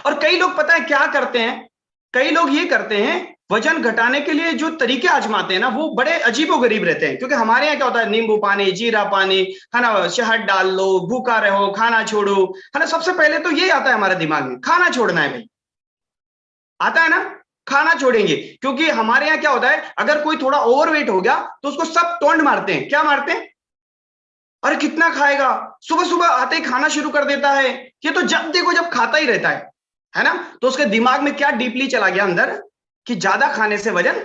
और कई लोग पता है क्या करते हैं, कई लोग ये करते हैं वजन घटाने के लिए जो तरीके आजमाते हैं ना, वो बड़े अजीबोगरीब रहते हैं। क्योंकि हमारे यहाँ क्या होता है, नींबू पानी, जीरा पानी, है ना, शहद डाल लो, भूखा रहो, खाना छोड़ो, है ना। सबसे पहले तो ये आता है हमारे दिमाग में, खाना छोड़ना है भाई, आता है ना, खाना छोड़ेंगे। क्योंकि हमारे यहाँ क्या होता है, अगर कोई थोड़ा ओवरवेट हो गया तो उसको सब टोंड मारते हैं। क्या मारते हैं? अरे कितना खाएगा, सुबह सुबह आते ही खाना शुरू कर देता है। ये तो जब देखो जब खाता ही रहता है ना। तो उसके दिमाग में क्या डीपली चला गया अंदर कि ज्यादा खाने से वजन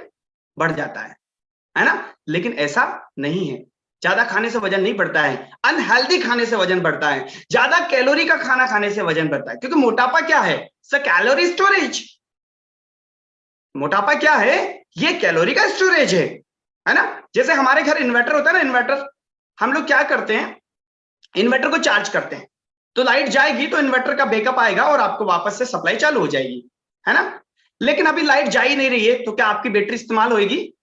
बढ़ जाता है ना। लेकिन ऐसा नहीं है, ज्यादा खाने से वजन नहीं बढ़ता है, अनहेल्दी खाने से वजन बढ़ता है, ज्यादा कैलोरी का खाना खाने से वजन बढ़ता है। क्योंकि मोटापा क्या है, कैलोरी स्टोरेज। मोटापा क्या है, ये कैलोरी का स्टोरेज है ना। जैसे हमारे घर इन्वर्टर होता है ना, इन्वर्टर, हम लोग क्या करते हैं, इन्वर्टर को चार्ज करते हैं, तो लाइट जाएगी तो इन्वर्टर का बैकअप आएगा और आपको वापस से सप्लाई चालू हो जाएगी, है ना। लेकिन अभी लाइट जा ही नहीं रही है, तो क्या आपकी बैटरी इस्तेमाल होएगी,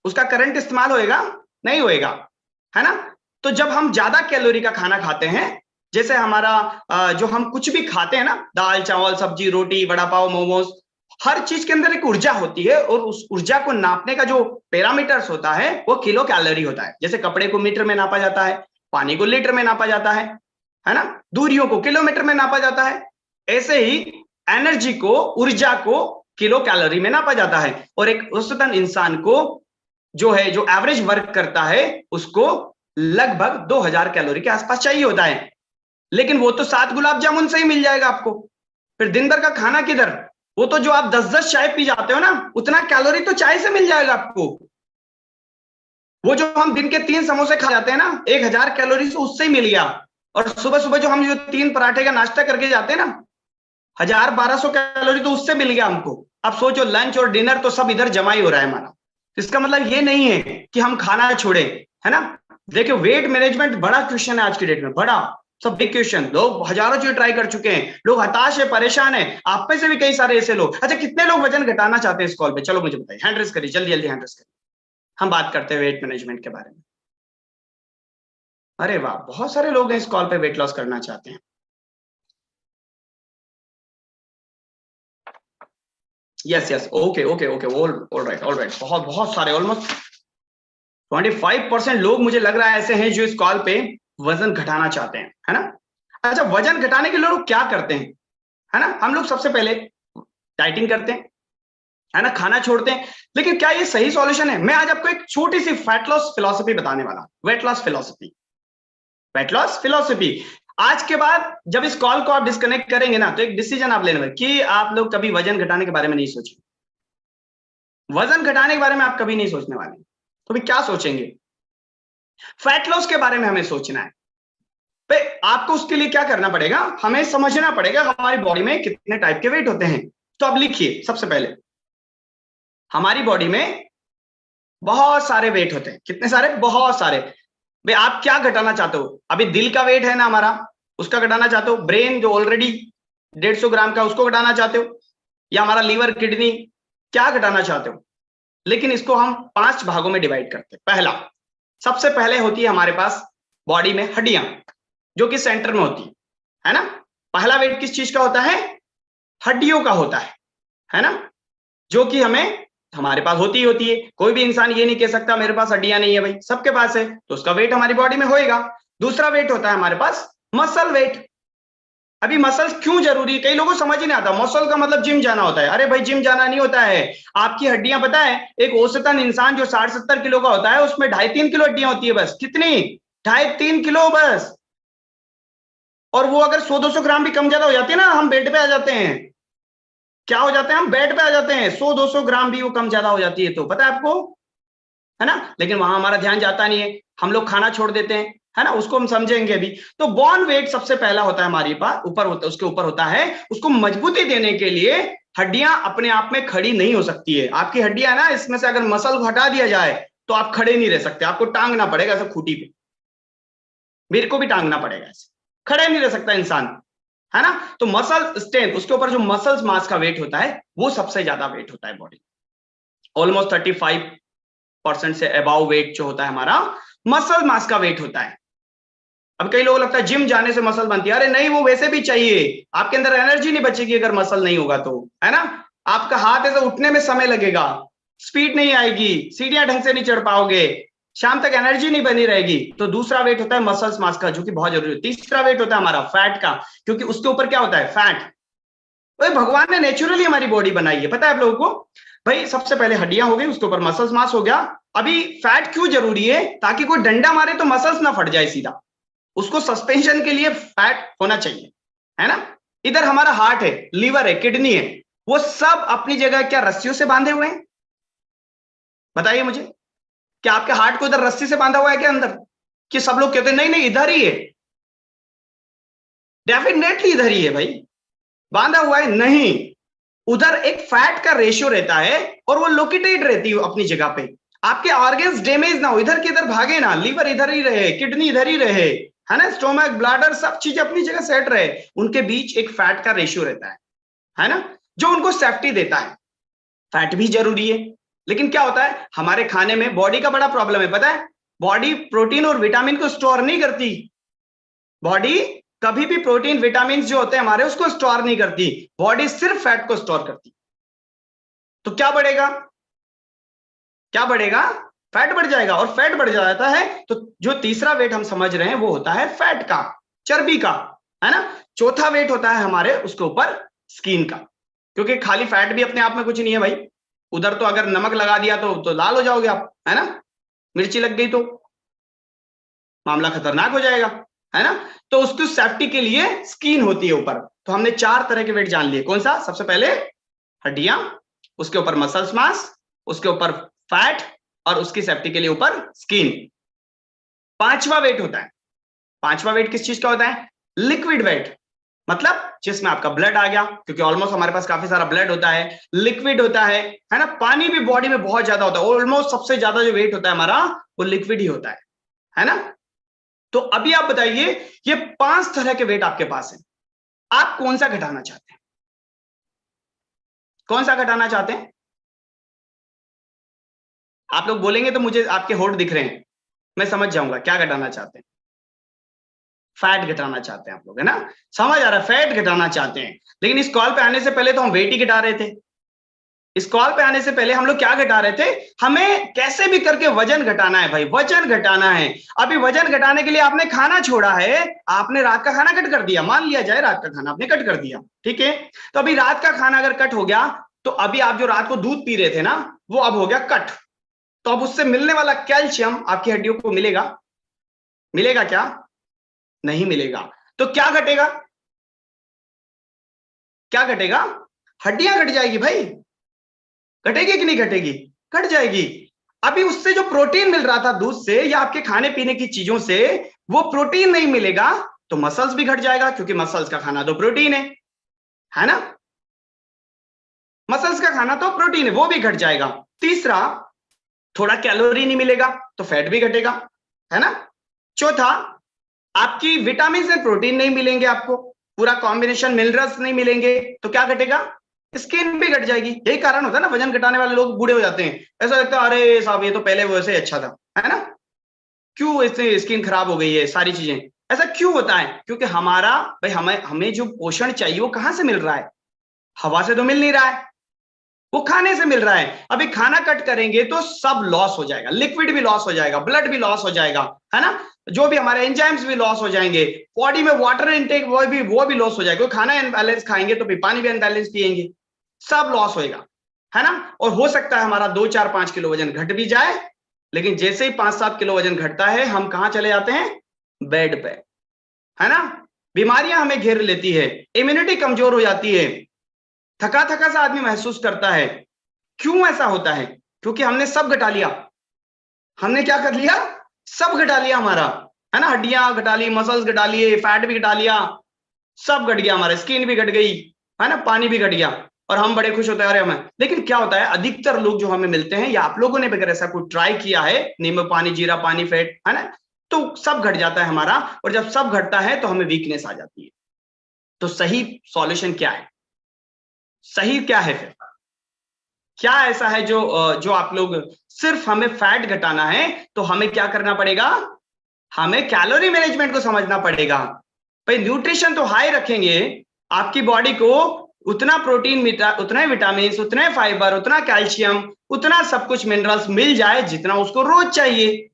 उसका करंट इस्तेमाल होएगा? नहीं होएगा, है ना। तो जब हम ज्यादा कैलोरी का खाना खाते हैं, जैसे हमारा जो हम कुछ भी खाते हैं ना, दाल चावल सब्जी रोटी वड़ा पाव मोमोज, हर चीज के अंदर एक ऊर्जा होती है, और उस ऊर्जा को नापने का जो पैरामीटर्स होता है वो किलो कैलोरी होता है। जैसे कपड़े को मीटर में नापा जाता है, पानी को लीटर में नापा जाता है ना, दूरियों को किलोमीटर में नापा जाता है। ऐसे ही एनर्जी को, ऊर्जा को किलो कैलोरी में नापा जाता है। और एक औसतन इंसान को जो है, जो एवरेज वर्क करता है, उसको लगभग 2000 कैलोरी के आसपास चाहिए होता है। लेकिन वो तो 7 गुलाब जामुन से ही मिल जाएगा आपको। फिर दिन भर का खाना किधर, वो तो जो आप 10-10 चाय पी जाते हो ना, उतना कैलोरी तो चाय से मिल जाएगा आपको। वो जो हम दिन के 3 समोसे खा जाते हैं ना, 1000 कैलोरी से उससे ही मिल गया। और सुबह सुबह जो हम जो 3 पराठे का नाश्ता करके जाते हैं ना, 1000-1200 कैलोरी तो उससे मिल गया हमको। अब सोचो लंच और डिनर तो सब इधर जमा ही हो रहा है हमारा। इसका मतलब ये नहीं है कि हम खाना छोड़े, है ना। देखिए वेट मैनेजमेंट बड़ा क्वेश्चन है आज की डेट में, बड़ा, सब बिग क्वेश्चन। लोग हजारों चीज ट्राई कर चुके हैं, लोग हताश है, परेशान है। आप में से भी कई सारे ऐसे लोग। अच्छा, कितने लोग वजन घटाना चाहते हैं इस कॉल पे? चलो मुझे बताइए, हैंड रेस करिए, जल्दी जल्दी हैंड रेस करिए। हम बात करते हैं वेट मैनेजमेंट के बारे में। अरे वाह, बहुत सारे लोग हैं इस कॉल पे वेट लॉस करना चाहते हैं। Yes yes, okay okay okay, all right, बहुत बहुत सारे, ऑलमोस्ट 25% लोग मुझे लग रहा है ऐसे हैं जो इस कॉल पे वजन घटाना चाहते हैं, है ना। अच्छा, वजन घटाने के लिए लोग क्या करते हैं, है ना। हम लोग सबसे पहले डाइटिंग करते हैं, है ना, खाना छोड़ते हैं। लेकिन क्या ये सही सॉल्यूशन है? मैं आज आपको एक छोटी सी फैट लॉस फिलॉसफी बताने वाला हूं, weight loss philosophy, weight loss philosophy. आज के बाद जब इस कॉल को आप डिस्कनेक्ट करेंगे ना, तो एक डिसीजन आप लेने में कि आप लोग कभी वजन घटाने के बारे में नहीं सोचेंगे। वजन घटाने के बारे में आप कभी नहीं सोचने वाले, तो भी क्या सोचेंगे? फैट लॉस के बारे में हमें सोचना है। पे आपको उसके लिए क्या करना पड़ेगा, हमें समझना पड़ेगा हमारी बॉडी में कितने टाइप के वेट होते हैं। तो अब लिखिए, सबसे पहले हमारी बॉडी में बहुत सारे वेट होते हैं। कितने सारे? बहुत सारे। भाई आप क्या घटाना चाहते हो? अभी दिल का वेट है ना हमारा, उसका घटाना चाहते हो? ब्रेन जो ऑलरेडी 150 ग्राम का, उसको घटाना चाहते हो? या हमारा लीवर किडनी, क्या घटाना चाहते हो? लेकिन इसको हम 5 भागों में डिवाइड करते हैं। पहला, सबसे पहले होती है हमारे पास बॉडी में हड्डियां, जो कि सेंटर में होती है ना। पहला वेट किस चीज का होता है? हड्डियों का होता है ना, जो कि हमें, हमारे पास होती ही होती है। कोई भी इंसान ये नहीं कह सकता मेरे पास हड्डियां नहीं है, भाई सबके पास है, तो उसका वेट हमारी बॉडी में होएगा। दूसरा वेट होता है हमारे पास मसल वेट। अभी मसल क्यों जरूरी है, कई लोगों को समझ ही नहीं आता। मसल का मतलब जिम जाना होता है। अरे भाई जिम जाना नहीं होता है। आपकी हड्डियां पता है, एक औसतन इंसान जो 60-70 किलो का होता है, उसमें 2.5-3 किलो हड्डियां होती है बस। कितनी? 2.5-3 किलो बस। और वो अगर 100-200 ग्राम भी कम ज्यादा हो जाती है ना, हम बेड पे आ जाते हैं। क्या हो जाते हैं? हम बेड पे आ जाते हैं। 100-200 ग्राम भी वो कम ज्यादा हो जाती है, तो पता है आपको, है ना। लेकिन वहां हमारा ध्यान जाता नहीं है, हम लोग खाना छोड़ देते हैं, है ना। उसको हम समझेंगे अभी। तो बोन वेट सबसे पहला होता है हमारे पास, ऊपर होता, उसके ऊपर होता है। उसको मजबूती देने के लिए हड्डियां अपने आप में खड़ी नहीं हो सकती है। आपकी हड्डियां ना, इसमें से अगर मसल को हटा दिया जाए तो आप खड़े नहीं रह सकते, आपको टांगना पड़ेगा ऐसे खूंटी पे। मेरे को भी टांगना पड़ेगा ऐसे, खड़े नहीं रह सकता इंसान, है ना। तो मसल स्ट्रेंथ, उसके ऊपर जो मसल्स मास का वेट होता है, वो सबसे ज्यादा वेट होता है बॉडी, ऑलमोस्ट 35 50% से अबाउ वेट जो होता है हमारा मसल मास का वेट होता है। अब कई लोगों को लगता है जिम जाने से मसल बनती है, अरे नहीं, वो वैसे भी चाहिए, आपके अंदर एनर्जी नहीं बचेगी अगर मसल नहीं होगा तो, है ना। आपका हाथ ऐसे उठने में समय लगेगा, स्पीड नहीं आएगी, सीढ़ियां ढंग से नहीं चढ़ पाओगे, शाम तक एनर्जी नहीं बनी रहेगी। तो दूसरा वेट होता है मसल्स मास का, जो कि बहुत जरूरी है। तीसरा वेट होता है हमारा फैट का, क्योंकि उसके ऊपर क्या होता है, फैट। भाई भगवान ने नेचुरली हमारी बॉडी बनाई है, पता है आप लोगों को। भाई सबसे पहले हड्डियां हो गई, उसके ऊपर मसल्स मास हो गया। अभी फैट क्यों जरूरी है, ताकि कोई डंडा मारे तो मसल्स ना फट जाए सीधा, उसको सस्पेंशन के लिए फैट होना चाहिए, है ना। इधर हमारा हार्ट है, लीवर है, किडनी है, वो सब अपनी जगह क्या रस्सियों से बांधे हुए हैं? बताइए मुझे, क्या आपके हार्ट को इधर रस्सी से बांधा हुआ है क्या अंदर? कि सब लोग कहते हैं नहीं नहीं इधर ही है, डेफिनेटली इधर ही है भाई, बांधा हुआ है नहीं, उधर एक फैट का रेशियो रहता है और वो लोकेटेड रहती है अपनी जगह पे। आपके ऑर्गन्स डैमेज ना हो, इधर की इधर भागे ना, लीवर इधर ही रहे, किडनी इधर ही रहे, है ना, स्टोमक, ब्लैडर, सब चीजें अपनी जगह सेट रहे, उनके बीच एक फैट का रेशियो रहता है ना, जो उनको सेफ्टी देता है। फैट भी जरूरी है, लेकिन क्या होता है हमारे खाने में, बॉडी का बड़ा प्रॉब्लम है, पता है, बॉडी प्रोटीन और विटामिन को स्टोर नहीं करती। बॉडी कभी भी प्रोटीन विटामिन जो होते हैं हमारे, उसको स्टोर नहीं करती, बॉडी सिर्फ फैट को स्टोर करती। तो क्या बढ़ेगा, क्या बढ़ेगा, फैट बढ़ जाएगा, और फैट बढ़ जाता है तो जो तीसरा वेट हम समझ रहे हैं वो होता है फैट का, चर्बी का, है ना। चौथा वेट होता है हमारे उसके ऊपर स्किन का, क्योंकि खाली फैट भी अपने आप में कुछ नहीं है भाई, उधर तो अगर नमक लगा दिया तो लाल हो जाओगे आप, है ना, मिर्ची लग गई तो मामला खतरनाक हो जाएगा, है ना। तो उसकी सेफ्टी के लिए स्किन होती है ऊपर। तो हमने 4 तरह के वेट जान लिए, कौन सा, सबसे पहले हड्डियां, उसके ऊपर मसल्स मास, उसके ऊपर फैट, और उसकी सेफ्टी के लिए ऊपर स्किन। पांचवा वेट होता है, पांचवा वेट किस चीज का होता है, लिक्विड वेट, मतलब जिसमें आपका ब्लड आ गया, क्योंकि ऑलमोस्ट हमारे पास काफी सारा ब्लड होता है, लिक्विड होता है ना, पानी भी बॉडी में बहुत ज्यादा होता है, ऑलमोस्ट सबसे ज्यादा जो वेट होता है हमारा वो लिक्विड ही होता है ना। तो अभी आप बताइए, ये 5 तरह के वेट आपके पास है, आप कौन सा घटाना चाहते हैं, कौन सा घटाना चाहते हैं? आप लोग बोलेंगे तो मुझे आपके होठ दिख रहे हैं, मैं समझ जाऊंगा क्या घटाना चाहते हैं। फैट घटाना चाहते हैं आप लोग, है ना, समझ आ रहा है, फैट घटाना चाहते हैं। लेकिन इस कॉल पे आने से पहले तो हम वेट ही घटा रहे थे, इस कॉल पे आने से पहले हम लोग क्या घटा रहे थे, हमें कैसे भी करके वजन घटाना है भाई, वजन घटाना है। अभी वजन घटाने के लिए आपने खाना छोड़ा है, आपने रात का खाना कट कर दिया, मान लिया जाए रात का खाना आपने कट कर दिया, ठीक है। तो अभी रात का खाना अगर कट हो गया, तो अभी आप जो रात को दूध पी रहे थे ना, वो अब हो गया कट, तो अब उससे मिलने वाला कैल्शियम आपकी हड्डियों को मिलेगा, मिलेगा क्या, नहीं मिलेगा। तो क्या घटेगा, क्या घटेगा, हड्डियां घट जाएगी भाई, घटेगी कि नहीं घटेगी, घट जाएगी। अभी उससे जो प्रोटीन मिल रहा था दूध से या आपके खाने पीने की चीजों से, वो प्रोटीन नहीं मिलेगा, तो मसल्स भी घट जाएगा, क्योंकि मसल्स का खाना तो प्रोटीन है ना, मसल्स का खाना तो प्रोटीन है, वो भी घट जाएगा। तीसरा, थोड़ा कैलोरी नहीं मिलेगा तो फैट भी घटेगा, है ना। चौथा, आपकी विटामिन एंड प्रोटीन नहीं मिलेंगे, आपको पूरा कॉम्बिनेशन मिनरल्स नहीं मिलेंगे, तो क्या घटेगा, स्किन भी घट जाएगी। यही कारण होता है ना, वजन घटाने वाले लोग बूढ़े हो जाते हैं, ऐसा लगता है अरे साहब ये तो पहले वैसे अच्छा था, है ना, क्यों इससे स्किन खराब हो गई है, सारी चीजें ऐसा क्यों होता है, क्योंकि हमारा भाई हमें हमें जो पोषण चाहिए वो कहां से मिल रहा है, हवा से तो मिल नहीं रहा है, वो खाने से मिल रहा है। अभी खाना कट करेंगे तो सब लॉस हो जाएगा, लिक्विड भी लॉस हो जाएगा, ब्लड भी लॉस हो जाएगा, है ना, जो भी हमारे एंजाइम्स भी लॉस हो जाएंगे, बॉडी में वाटर इनटेक वो भी लॉस हो जाएगा, खाना अनबैलेंस खाएंगे तो फिर पानी भी अनबैलेंस पिएंगे, सब लॉस होएगा, है ना। और हो सकता है हमारा 2, 4, 5 किलो वजन घट भी जाए, लेकिन जैसे ही 5, 7 किलो वजन घटता है हम कहां चले जाते हैं, बेड पे, है ना, बीमारियां हमें घेर लेती है, इम्यूनिटी कमजोर हो जाती है, थका थका सा आदमी महसूस करता है। क्यों ऐसा होता है, क्योंकि हमने सब घटा लिया, हमने क्या कर लिया, सब घटा लिया हमारा, है ना, हड्डियां घटा ली, मसल्स घटा लिए, फैट भी घटा लिया, सब घट गया हमारा, स्किन भी घट गई, है ना, पानी भी घट गया, और हम बड़े खुश होते हैं अरे हमें। लेकिन क्या होता है, अधिकतर लोग जो हमें मिलते हैं, या आप लोगों ने भी अगर ऐसा कुछ ट्राई किया है, नींबू पानी, जीरा पानी, फैट, है ना, तो सब घट जाता है हमारा, और जब सब घटता है तो हमें वीकनेस आ जाती है। तो सही सॉल्यूशन क्या है, सही क्या है फिर, क्या ऐसा है जो जो आप लोग सिर्फ हमें फैट घटाना है तो हमें क्या करना पड़ेगा, हमें कैलोरी मैनेजमेंट को समझना पड़ेगा। भाई न्यूट्रिशन तो हाई रखेंगे, आपकी बॉडी को उतना प्रोटीन, उतना विटामिन, उतना फाइबर, उतना कैल्शियम, उतना सब कुछ मिनरल्स मिल जाए जितना उसको रोज चाहिए,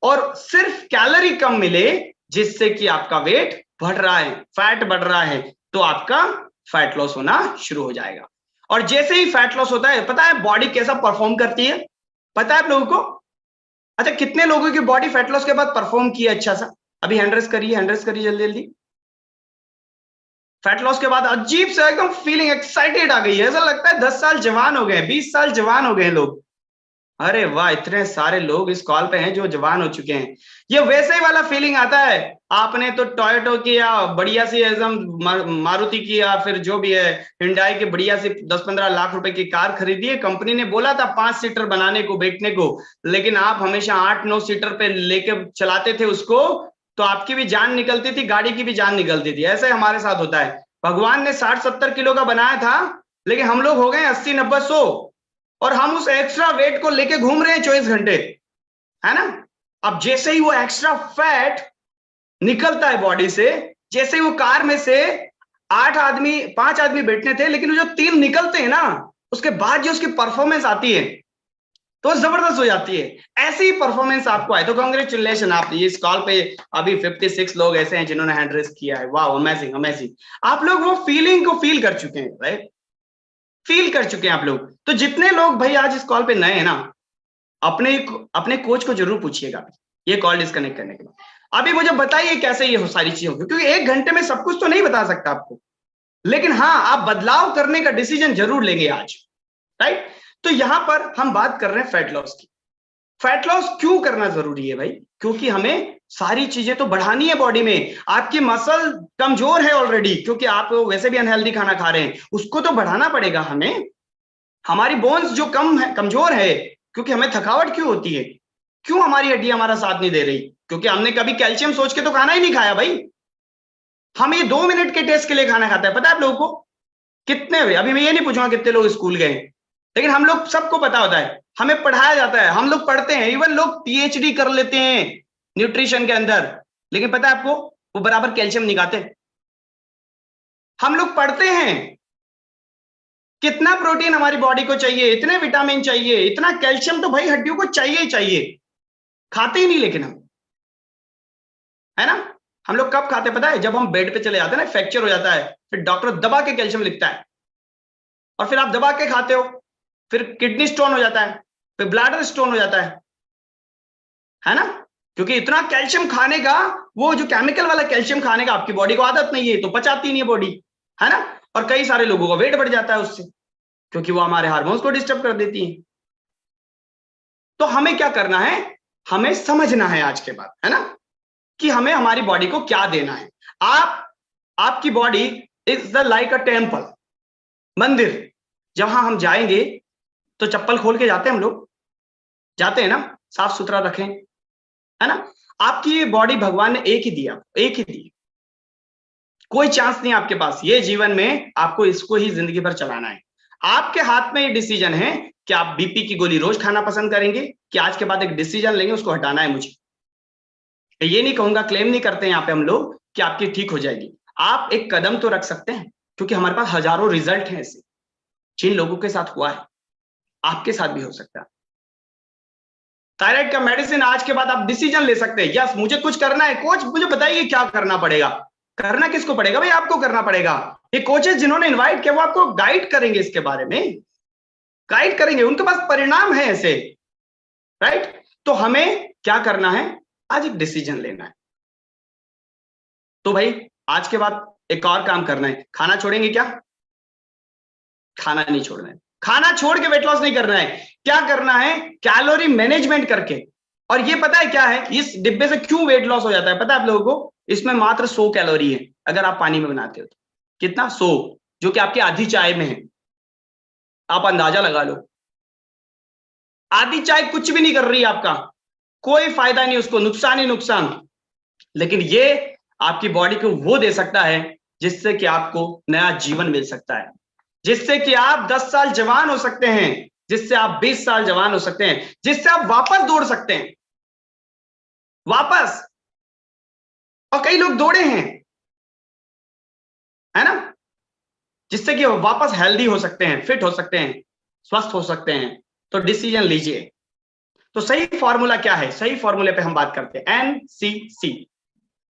और सिर्फ कैलोरी कम मिले जिससे कि आपका वेट बढ़ रहा है, फैट बढ़ रहा है, तो आपका फैट लॉस होना शुरू हो जाएगा। और जैसे ही फैट लॉस होता है, पता है बॉडी कैसा परफॉर्म करती है, पता है आप लोगों को? अच्छा, कितने लोगों की बॉडी फैट लॉस के बाद परफॉर्म की है अच्छा सा? अभी हैंड रेस करिए, हैंड रेस करिए जल्दी जल्दी। फैट लॉस के बाद अजीब से एकदम फीलिंग एक्साइटेड आ गई है, ऐसा लगता है 10 साल जवान हो गए, 20 साल जवान हो गए लोग। अरे वाह, इतने सारे लोग इस कॉल पे हैं जो जवान हो चुके हैं। ये वैसे ही वाला फीलिंग आता है, आपने तो टोयोटो की या बढ़िया सी एकदम मारुति की या फिर जो भी है हिंडाई की बढ़िया सी 10-15 लाख रुपए की कार खरीदी है, कंपनी ने बोला था 5 सीटर बनाने को, बैठने को, लेकिन आप हमेशा 8-9 सीटर पे लेके चलाते थे उसको, तो आपकी भी जान निकलती थी, गाड़ी की भी जान निकलती थी। ऐसे हमारे साथ होता है। भगवान ने 60-70 किलो का बनाया था, लेकिन हम लोग हो गए 80-90-100, और हम उस एक्स्ट्रा वेट को लेके घूम रहे हैं 24 घंटे, है ना। अब जैसे ही वो एक्स्ट्रा फैट निकलता है बॉडी से, जैसे ही वो कार में से 5 आदमी बैठने थे, लेकिन वो जो 3 निकलते हैं ना, उसके बाद जो उसकी परफॉर्मेंस आती है तो जबरदस्त हो जाती है। ऐसी ही परफॉर्मेंस आपको आए तो कांग्रेचुलेशन, आप इस कॉल पे अभी 56 लोग ऐसे हैं जिन्होंने हैंड रेस किया है। वाह, अमेजिंग अमेजिंग। आप लोग वो फीलिंग को फील कर चुके हैं, राइट, फील कर चुके हैं आप लोग। तो जितने लोग भाई आज इस कॉल पे नए हैं ना, अपने कोच को जरूर पूछिएगा ये कॉल डिस्कनेक्ट करने के बाद, अभी मुझे बताइए कैसे ये सारी चीजें होगी, क्योंकि 1 घंटे में सब कुछ तो नहीं बता सकता आपको, लेकिन हाँ, आप बदलाव करने का डिसीजन जरूर लेंगे आज, राइट। तो यहां पर हम बात कर रहे हैं फैट लॉस की। फैट लॉस क्यों करना जरूरी है भाई? क्योंकि हमें सारी चीजें तो बढ़ानी है बॉडी में। आपकी मसल कमजोर है ऑलरेडी, क्योंकि आप वैसे भी अनहेल्दी खाना खा रहे हैं, उसको तो बढ़ाना पड़ेगा हमें। हमारी बोन्स जो कमजोर है, क्योंकि हमें थकावट क्यों होती है, क्यों हमारी हड्डी हमारा साथ नहीं दे रही? क्योंकि हमने कभी कैल्शियम सोच के तो खाना ही नहीं खाया भाई। हम ये 2 मिनट के टेस्ट के लिए खाना खाता है, पता है आप लोगों को? कितने हुए? अभी मैं ये नहीं पूछूंगा कितने लोग स्कूल गए, लेकिन हम लोग सबको पता होता है, हमें पढ़ाया जाता है, हम लोग पढ़ते हैं, इवन लोग पीएचडी कर लेते हैं न्यूट्रिशन के अंदर, लेकिन पता है आपको वो बराबर कैल्शियम नहीं खाते। हम लोग पढ़ते हैं कितना प्रोटीन हमारी बॉडी को चाहिए, इतने विटामिन चाहिए, इतना कैल्शियम तो भाई हड्डियों को चाहिए ही चाहिए, खाते ही नहीं लेकिन हम, है ना। हम लोग कब खाते पता है? जब हम बेड पे चले जाते हैं ना, फ्रैक्चर हो जाता है, फिर डॉक्टर दबा के कैल्शियम लिखता है, और फिर आप दबा के खाते हो, फिर किडनी स्टोन हो जाता है, फिर ब्लैडर स्टोन हो जाता है ना। क्योंकि इतना कैल्शियम खाने का, वो जो केमिकल वाला कैल्शियम खाने का आपकी बॉडी को आदत नहीं है, तो पचाती नहीं है बॉडी, है ना। और कई सारे लोगों का वेट बढ़ जाता है उससे, क्योंकि वो हमारे हार्मोन्स को डिस्टर्ब कर देती है। तो हमें क्या करना है? हमें समझना है आज के बाद, है ना, कि हमें हमारी बॉडी को क्या देना है। आपकी body is the like a temple, मंदिर। जहां हम जाएंगे तो चप्पल खोल के जाते हैं, हम लोग जाते हैं ना, साफ सुथरा रखें, है ना। आपकी बॉडी भगवान ने एक ही दिया, एक ही दी, कोई चांस नहीं आपके पास ये जीवन में, आपको इसको ही जिंदगी भर चलाना है। आपके हाथ में ये डिसीजन है कि आप बीपी की गोली रोज खाना पसंद करेंगे, कि आज के बाद एक डिसीजन लेंगे उसको हटाना है मुझे। ये नहीं कहूंगा, क्लेम नहीं करते हैं यहाँ पे हम लोग कि आपकी ठीक हो जाएगी। आप एक कदम तो रख सकते हैं, क्योंकि हमारे पास हजारों रिजल्ट हैं ऐसे, जिन लोगों के साथ हुआ है आपके साथ भी हो सकता है। थायराइड का मेडिसिन आज के बाद आप डिसीजन ले सकते हैं, यस मुझे कुछ करना है, कोच मुझे बताइए क्या करना पड़ेगा। करना किसको पड़ेगा भाई? आपको करना पड़ेगा। ये कोचेस जिन्होंने इनवाइट किया वो आपको गाइड करेंगे, इसके बारे में गाइड करेंगे, उनके पास परिणाम है ऐसे, राइट। तो हमें क्या करना है? आज एक डिसीजन लेना है। तो भाई आज के बाद एक और काम करना है। खाना छोड़ेंगे क्या? खाना नहीं छोड़ना है। खाना छोड़ के वेट लॉस नहीं करना है। क्या करना है? कैलोरी मैनेजमेंट करके। और ये पता है क्या है, इस डिब्बे से क्यों वेट लॉस हो जाता है पता है आप लोगों को? इसमें मात्र 100 कैलोरी है, अगर आप पानी में बनाते हो तो। कितना? 100, जो कि आपकी आधी चाय में है। आप अंदाजा लगा लो, आधी चाय कुछ भी नहीं कर रही है, आपका कोई फायदा नहीं, उसको नुकसान ही नुकसान। लेकिन ये आपकी बॉडी को वो दे सकता है जिससे कि आपको नया जीवन मिल सकता है, जिससे कि आप 10 साल जवान हो सकते हैं, जिससे आप 20 साल जवान हो सकते हैं, जिससे आप वापस दौड़ सकते हैं, वापस। और कई लोग दौड़े हैं, है ना, जिससे कि वापस हेल्दी हो सकते हैं, फिट हो सकते हैं, स्वस्थ हो सकते हैं। तो डिसीजन लीजिए। तो सही फॉर्मूला क्या है? सही फॉर्मूले पे हम बात करते हैं, एनसीसी।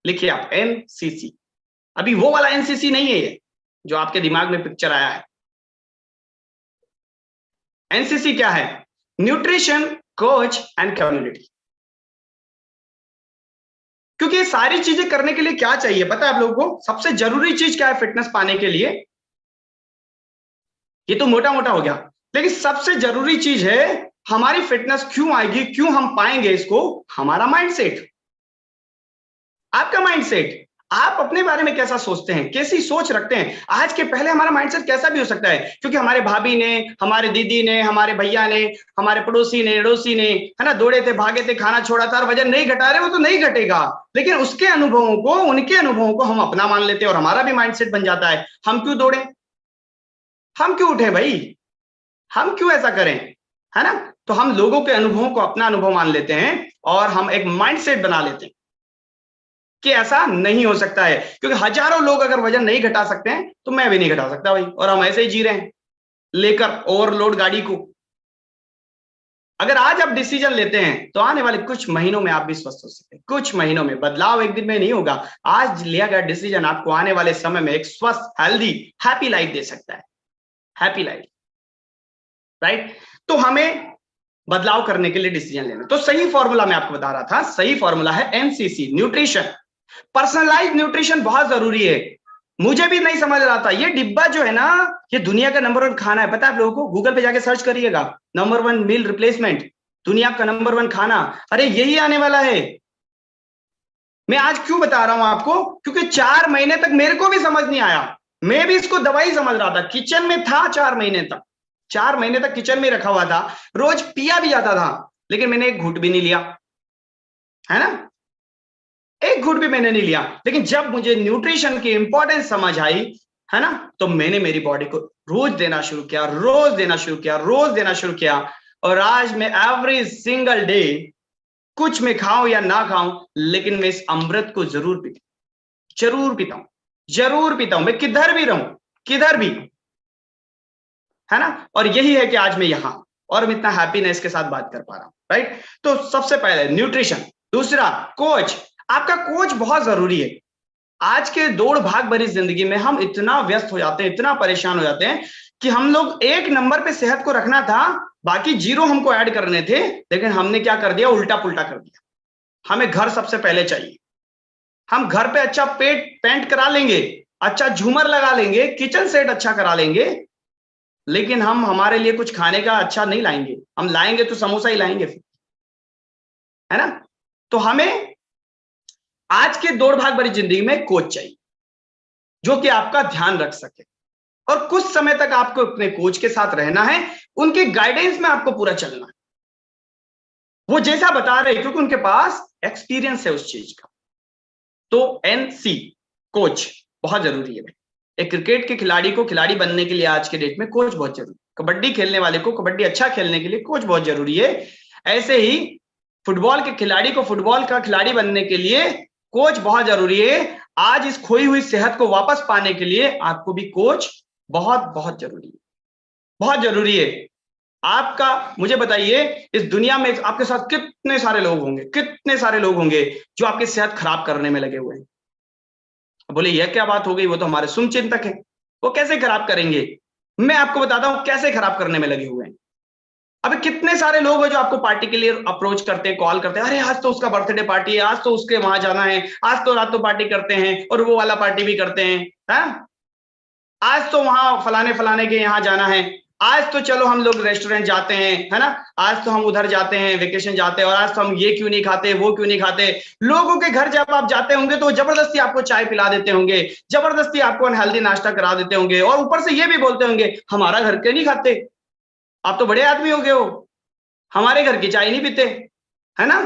लिखिए आप, एनसीसी। अभी वो वाला एनसीसी नहीं है ये जो आपके दिमाग में पिक्चर आया है। एनसीसी क्या है? Nutrition, coach and community. क्योंकि ये सारी चीजें करने के लिए क्या चाहिए पता है आप लोगों को? सबसे जरूरी चीज क्या है फिटनेस पाने के लिए? ये तो मोटा मोटा हो गया, लेकिन सबसे जरूरी चीज है, हमारी फिटनेस क्यों आएगी, क्यों हम पाएंगे इसको? हमारा माइंडसेट, आपका माइंडसेट। आप अपने बारे में कैसा सोचते हैं, कैसी सोच रखते हैं? आज के पहले हमारा माइंडसेट कैसा भी हो सकता है, क्योंकि हमारे भाभी ने, हमारे दीदी ने, हमारे भैया ने, हमारे पड़ोसी ने, अड़ोसी ने, है ना, दौड़े थे, भागे थे, खाना छोड़ा था और वजन नहीं घटा रहे, वो तो नहीं घटेगा, लेकिन उसके अनुभवों को, उनके अनुभवों को हम अपना मान लेते हैं और हमारा भी माइंडसेट बन जाता है। हम क्यों दौड़े, हम क्यों उठे भाई, हम क्यों ऐसा करें, है ना? तो हम लोगों के अनुभवों को अपना अनुभव मान लेते हैं और हम एक माइंडसेट बना लेते हैं कि ऐसा नहीं हो सकता है, क्योंकि हजारों लोग अगर वजन नहीं घटा सकते हैं तो मैं भी नहीं घटा सकता भाई, और हम ऐसे ही जी रहे हैं लेकर ओवरलोड गाड़ी को। अगर आज आप डिसीजन लेते हैं तो आने वाले कुछ महीनों में आप भी स्वस्थ हो सकते हैं, कुछ महीनों में। बदलाव एक दिन में नहीं होगा, आज लिया गया डिसीजन आपको आने वाले समय में एक स्वस्थ, हेल्दी, हैप्पी लाइफ दे सकता है, हैप्पी लाइफ, राइट? तो हमें बदलाव करने के लिए डिसीजन लेना। तो सही फॉर्मूला मैं आपको बता रहा था, सही फॉर्मूला है एनसीसी, न्यूट्रिशन। पर्सनलाइज न्यूट्रिशन बहुत जरूरी है। मुझे भी नहीं समझ रहा था, ये डिब्बा जो है ना, ये दुनिया का नंबर 1 खाना है, पता है आप लोगों को? गूगल पे जाके सर्च करिएगा, नंबर 1 मील रिप्लेसमेंट, दुनिया का नंबर 1 खाना। अरे यही आने वाला है। मैं आज क्यों बता रहा हूं आपको? क्योंकि 4 महीने तक मेरे को भी समझ नहीं आया, मैं भी इसको दवाई समझ रहा था, किचन में था 4 महीने तक, 4 महीने तक किचन में रखा हुआ था, रोज पिया भी जाता था, लेकिन मैंने एक घूंट भी नहीं लिया, है ना, एक घूंट भी मैंने नहीं लिया। लेकिन जब मुझे न्यूट्रिशन की इंपॉर्टेंस समझ आई, है ना, तो मैंने मेरी बॉडी को रोज देना शुरू किया, रोज देना शुरू किया, रोज देना शुरू किया। और आज मैं एवरी सिंगल डे, कुछ मैं खाऊं या ना खाऊं, लेकिन मैं इस अमृत को जरूर पीता हूं, जरूर पीता हूं, जरूर पीता हूं, मैं किधर भी रहूं, किधर भी, है ना। और यही है कि आज मैं यहां और मैं इतना हैप्पीनेस के साथ बात कर पा रहा हूं, राइट? तो सबसे पहले न्यूट्रिशन। दूसरा, कोच। आपका कोच बहुत जरूरी है। आज के दौड़ भाग भरी जिंदगी में हम इतना व्यस्त हो जाते हैं, इतना परेशान हो जाते हैं कि हम लोग एक नंबर पे सेहत को रखना था, बाकी जीरो हमको ऐड करने थे, लेकिन हमने क्या कर दिया, उल्टा पुल्टा कर दिया। हमें घर सबसे पहले चाहिए। हम घर पे अच्छा पेंट करा लेंगे, अच्छा झूमर लगा लेंगे, किचन सेट अच्छा करा लेंगे, लेकिन हम हमारे लिए कुछ खाने का अच्छा नहीं लाएंगे। हम लाएंगे तो समोसा ही लाएंगे फिर, है ना। तो हमें आज के दौड़ भाग भरी जिंदगी में कोच चाहिए जो कि आपका ध्यान रख सके, और कुछ समय तक आपको अपने कोच के साथ रहना है, उनके गाइडेंस में आपको पूरा चलना है, वो जैसा बता रहे, क्योंकि उनके पास एक्सपीरियंस है उस चीज का। तो एनसी, कोच, बहुत जरूरी है। एक क्रिकेट के खिलाड़ी को खिलाड़ी बनने के लिए आज के डेट में कोच बहुत जरूरी, कबड्डी खेलने वाले को कबड्डी अच्छा खेलने के लिए कोच बहुत जरूरी है। ऐसे ही फुटबॉल के खिलाड़ी को फुटबॉल का खिलाड़ी बनने के लिए कोच बहुत जरूरी है। आज इस खोई हुई सेहत को वापस पाने के लिए आपको भी कोच बहुत बहुत जरूरी है, बहुत जरूरी है। आपका, मुझे बताइए, इस दुनिया में आपके साथ कितने सारे लोग होंगे, कितने सारे लोग होंगे जो आपकी सेहत खराब करने में लगे हुए हैं। बोले यह क्या बात हो गई, वो तो हमारे शुभ चिंतक है, वो कैसे खराब करेंगे? मैं आपको बताता हूं कैसे खराब करने में लगे हुए हैं। अबे कितने सारे लोग हैं जो आपको पार्टी के लिए अप्रोच करते हैं, कॉल करते हैं, अरे आज तो उसका बर्थडे पार्टी है, आज तो उसके वहां जाना है, आज तो रात को पार्टी करते हैं और वो वाला पार्टी भी करते हैं, है? आज तो वहां फलाने फलाने के यहाँ जाना है, आज तो चलो हम लोग रेस्टोरेंट जाते हैं, है ना, आज तो हम उधर जाते हैं, वेकेशन जाते हैं, और आज तो हम ये क्यों नहीं खाते, वो क्यों नहीं खाते। लोगों के घर जब आप जाते होंगे तो जबरदस्ती आपको चाय पिला देते होंगे, जबरदस्ती आपको अनहेल्दी नाश्ता करा देते होंगे, और ऊपर से ये भी बोलते होंगे हमारा घर के नहीं खाते, आप तो बड़े आदमी हो गए हो, हमारे घर की चाय नहीं पीते, है ना।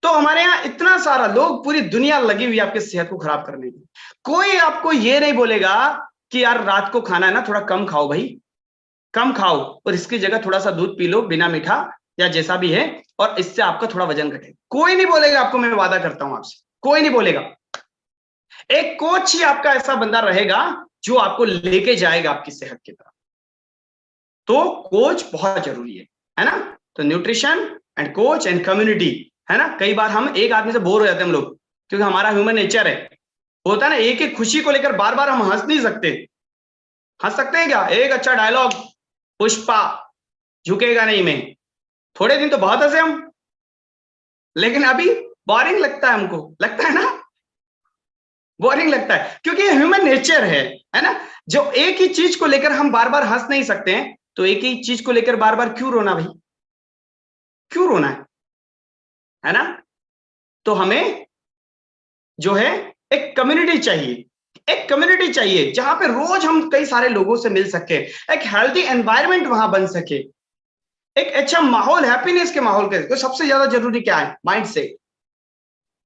तो हमारे यहाँ इतना सारा लोग, पूरी दुनिया लगी हुई आपके सेहत को खराब करने की। कोई आपको ये नहीं बोलेगा कि यार रात को खाना है ना थोड़ा कम खाओ भाई, कम खाओ और इसकी जगह थोड़ा सा दूध पी लो बिना मीठा या जैसा भी है, और इससे आपका थोड़ा वजन घटेगा। कोई नहीं बोलेगा आपको, मैं वादा करता हूं आपसे, कोई नहीं बोलेगा। एक कोच ही आपका ऐसा बंदा रहेगा जो आपको लेके जाएगा आपकी सेहत की तरफ। तो कोच बहुत जरूरी है ना। तो nutrition and coach and community, है ना। कई बार हम एक आदमी से बोर हो जाते हैं हम लोग, क्योंकि हमारा ह्यूमन नेचर है, होता है ना, एक एक खुशी को लेकर बार बार हम हंस नहीं सकते। हंस सकते हैं क्या? एक अच्छा डायलॉग, पुष्पा, झुकेगा नहीं मैं, थोड़े दिन तो बहुत हंसे हम, लेकिन अभी बोरिंग लगता है हमको, लगता है ना, बोरिंग लगता है, क्योंकि ये ह्यूमन नेचर है ना। जो एक ही चीज को लेकर हम बार बार हंस नहीं सकते हैं, तो एक ही चीज को लेकर बार बार क्यों रोना भाई, क्यों रोना है ना। तो हमें जो है एक कम्युनिटी चाहिए, एक कम्युनिटी चाहिए जहां पे रोज हम कई सारे लोगों से मिल सके, एक हेल्दी एनवायरनमेंट वहां बन सके, एक अच्छा माहौल, हैप्पीनेस के माहौल के। तो सबसे ज्यादा जरूरी क्या है? Mind set.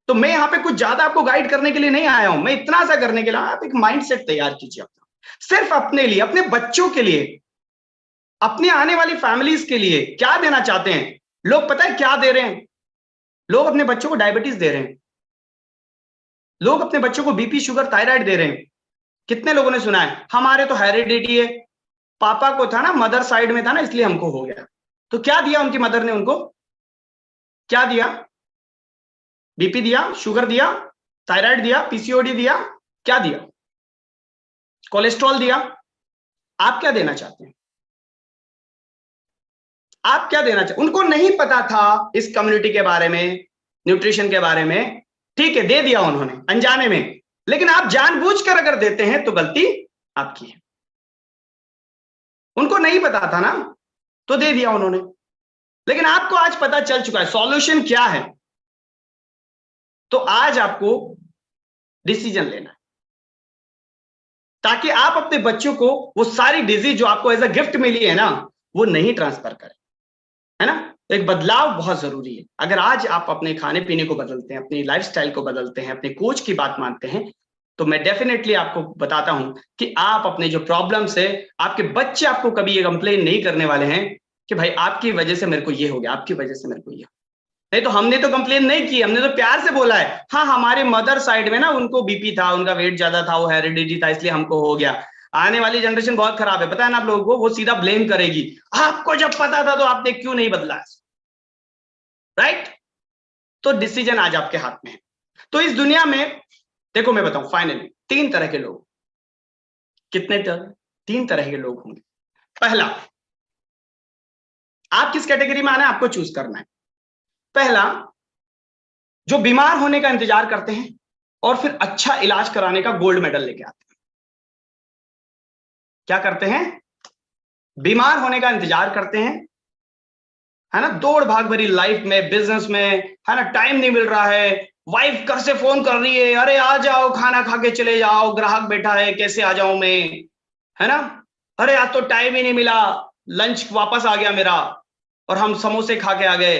तो मैं यहाँ पे कुछ ज्यादा आपको गाइड करने के लिए नहीं आया हूं, मैं इतना सा करने के लिए, आप एक माइंड सेट तैयार कीजिए अपना, सिर्फ अपने लिए, अपने बच्चों के लिए, अपने आने वाली फैमिलीज के लिए। क्या देना चाहते हैं लोग? पता है क्या दे रहे हैं? लोग अपने बच्चों को डायबिटीज दे रहे हैं, लोग अपने बच्चों को बीपी, शुगर, थायराइड दे रहे हैं। कितने लोगों ने सुना है हमारे तो हेरिडिटी है, पापा को था ना, मदर साइड में था ना, इसलिए हमको हो गया। तो क्या दिया उनकी मदर ने उनको? क्या दिया? बीपी दिया, शुगर दिया, थायराइड दिया, पीसीओडी दिया, क्या दिया? कोलेस्ट्रॉल दिया। आप क्या देना चाहते हैं? आप क्या देना चाहते? उनको नहीं पता था इस कम्युनिटी के बारे में, न्यूट्रिशन के बारे में, ठीक है, दे दिया उन्होंने अनजाने में। लेकिन आप जानबूझकर अगर देते हैं तो गलती आपकी है। उनको नहीं पता था ना, तो दे दिया उन्होंने, लेकिन आपको आज पता चल चुका है सॉल्यूशन क्या है। तो आज आपको डिसीजन लेना है, ताकि आप अपने बच्चों को वो सारी डिजीज जो आपको एज अ गिफ्ट मिली है ना, वो नहीं ट्रांसफर करें, है ना। तो एक बदलाव बहुत जरूरी है। अगर आज आप अपने खाने पीने को बदलते हैं, अपनी लाइफस्टाइल को बदलते हैं, अपने कोच की बात मानते हैं, तो मैं डेफिनेटली आपको बताता हूं कि आप अपने जो प्रॉब्लम्स है, आपके बच्चे आपको कभी ये कंप्लेन नहीं करने वाले हैं कि भाई आपकी वजह से मेरे को ये हो गया, आपकी वजह से मेरे को ये। नहीं तो हमने तो कंप्लेन नहीं की, हमने तो प्यार से बोला है, हाँ हमारे मदर साइड में ना उनको बीपी था, उनका वेट ज्यादा था, वो हेरिडिटी था, इसलिए हमको हो गया। आने वाली जनरेशन बहुत खराब है, पता है ना आप लोगों को, वो सीधा ब्लेम करेगी, आपको जब पता था तो आपने क्यों नहीं बदला, राइट। तो डिसीजन आज आपके हाथ में है। तो इस दुनिया में देखो, मैं बताऊं फाइनली, तीन तरह के लोग, कितने तरह? तीन तरह के लोग होंगे। पहला, आप किस कैटेगरी में आना है आपको चूज करना है। पहला, जो बीमार होने का इंतजार करते हैं और फिर अच्छा इलाज कराने का गोल्ड मेडल लेके आते हैं। क्या करते हैं? बीमार होने का इंतजार करते हैं, है ना, दौड़ भाग भरी लाइफ में, बिजनेस में, है ना, टाइम नहीं मिल रहा है, वाइफ घर से फोन कर रही है, अरे आ जाओ खाना खा के चले जाओ, ग्राहक बैठा है, कैसे आ जाऊं मैं, है ना, अरे आज तो टाइम ही नहीं मिला, लंच वापस आ गया मेरा और हम समोसे खा के आ गए,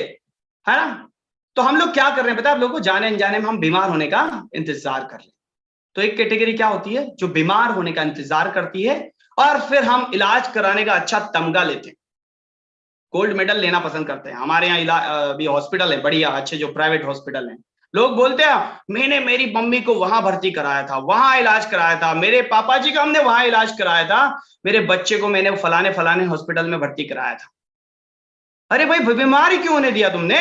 है ना। तो हम लोग क्या कर रहे हैं पता है आप लोगों को? जाने अनजाने में हम बीमार होने का इंतजार कर रहे हैं। तो एक कैटेगरी क्या होती है? जो बीमार होने का इंतजार करती है और फिर हम इलाज कराने का अच्छा तमगा लेते हैं, गोल्ड मेडल लेना पसंद करते हैं। हमारे यहाँ अभी हॉस्पिटल है बढ़िया अच्छे, जो प्राइवेट हॉस्पिटल हैं, लोग बोलते हैं मैंने मेरी मम्मी को वहां भर्ती कराया था, वहां इलाज कराया था, मेरे पापा जी का हमने वहां इलाज कराया था, मेरे बच्चे को मैंने फलाने फलाने हॉस्पिटल में भर्ती कराया था। अरे भाई बीमारी क्यों होने दिया तुमने,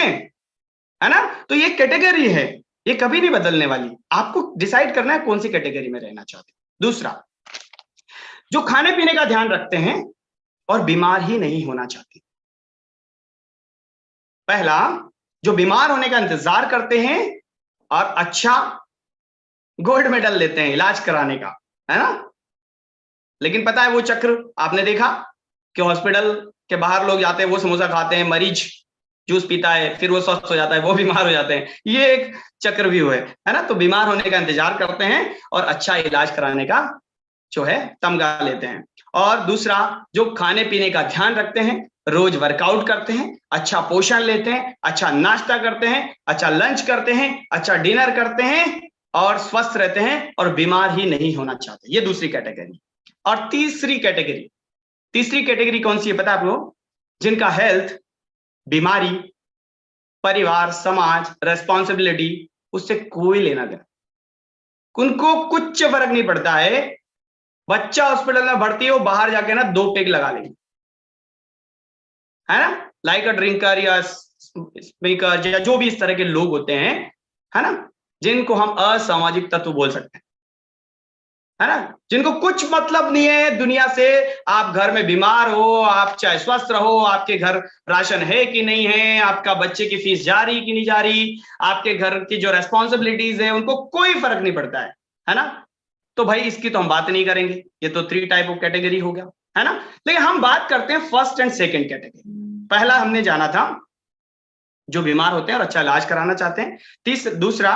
है ना। तो ये कैटेगरी है, ये कभी नहीं बदलने वाली। आपको डिसाइड करना है कौन सी कैटेगरी में रहना चाहते हैं। दूसरा, जो खाने पीने का ध्यान रखते हैं और बीमार ही नहीं होना चाहते। पहला, जो बीमार होने का इंतजार करते हैं और अच्छा गोल्ड मेडल लेते हैं इलाज कराने का, है ना। लेकिन पता है वो चक्र आपने देखा कि हॉस्पिटल के बाहर लोग जाते हैं, वो समोसा खाते हैं, मरीज जूस पीता है, फिर वो स्वस्थ हो जाता है, वो बीमार हो जाते हैं। ये एक चक्रव्यूह है ना। तो बीमार होने का इंतजार करते हैं और अच्छा इलाज कराने का जो है तमगा लेते हैं। और दूसरा, जो खाने पीने का ध्यान रखते हैं, रोज वर्कआउट करते हैं, अच्छा पोषण लेते हैं, अच्छा नाश्ता करते हैं, अच्छा लंच करते हैं, अच्छा डिनर करते हैं और स्वस्थ रहते हैं और बीमार ही नहीं होना चाहते। ये दूसरी कैटेगरी। और तीसरी कैटेगरी, तीसरी कैटेगरी कौन सी है पता है आपको? जिनका हेल्थ, बीमारी, परिवार, समाज, रेस्पॉन्सिबिलिटी उससे कोई लेना देना, उनको कुछ फर्क नहीं पड़ता है। बच्चा हॉस्पिटल में भर्ती हो, बाहर जाके ना 2 पेग लगा लेंगे, है ना, लाइक अ ड्रिंकर या स्पीकर या जो भी इस तरह के लोग होते हैं, है ना, जिनको हम असामाजिक तत्व बोल सकते हैं, है ना, जिनको कुछ मतलब नहीं है दुनिया से। आप घर में बीमार हो, आप चाहे स्वस्थ रहो, आपके घर राशन है कि नहीं है, आपका बच्चे की फीस जा रही कि नहीं जा रही, आपके घर की जो रेस्पॉन्सिबिलिटीज है उनको कोई फर्क नहीं पड़ता है ना। तो भाई इसकी तो हम बात नहीं करेंगे, ये तो 3 टाइप ऑफ कैटेगरी हो गया, है ना। लेकिन हम बात करते हैं फर्स्ट एंड सेकेंड कैटेगरी। पहला हमने जाना था जो बीमार होते हैं और अच्छा इलाज कराना चाहते हैं। दूसरा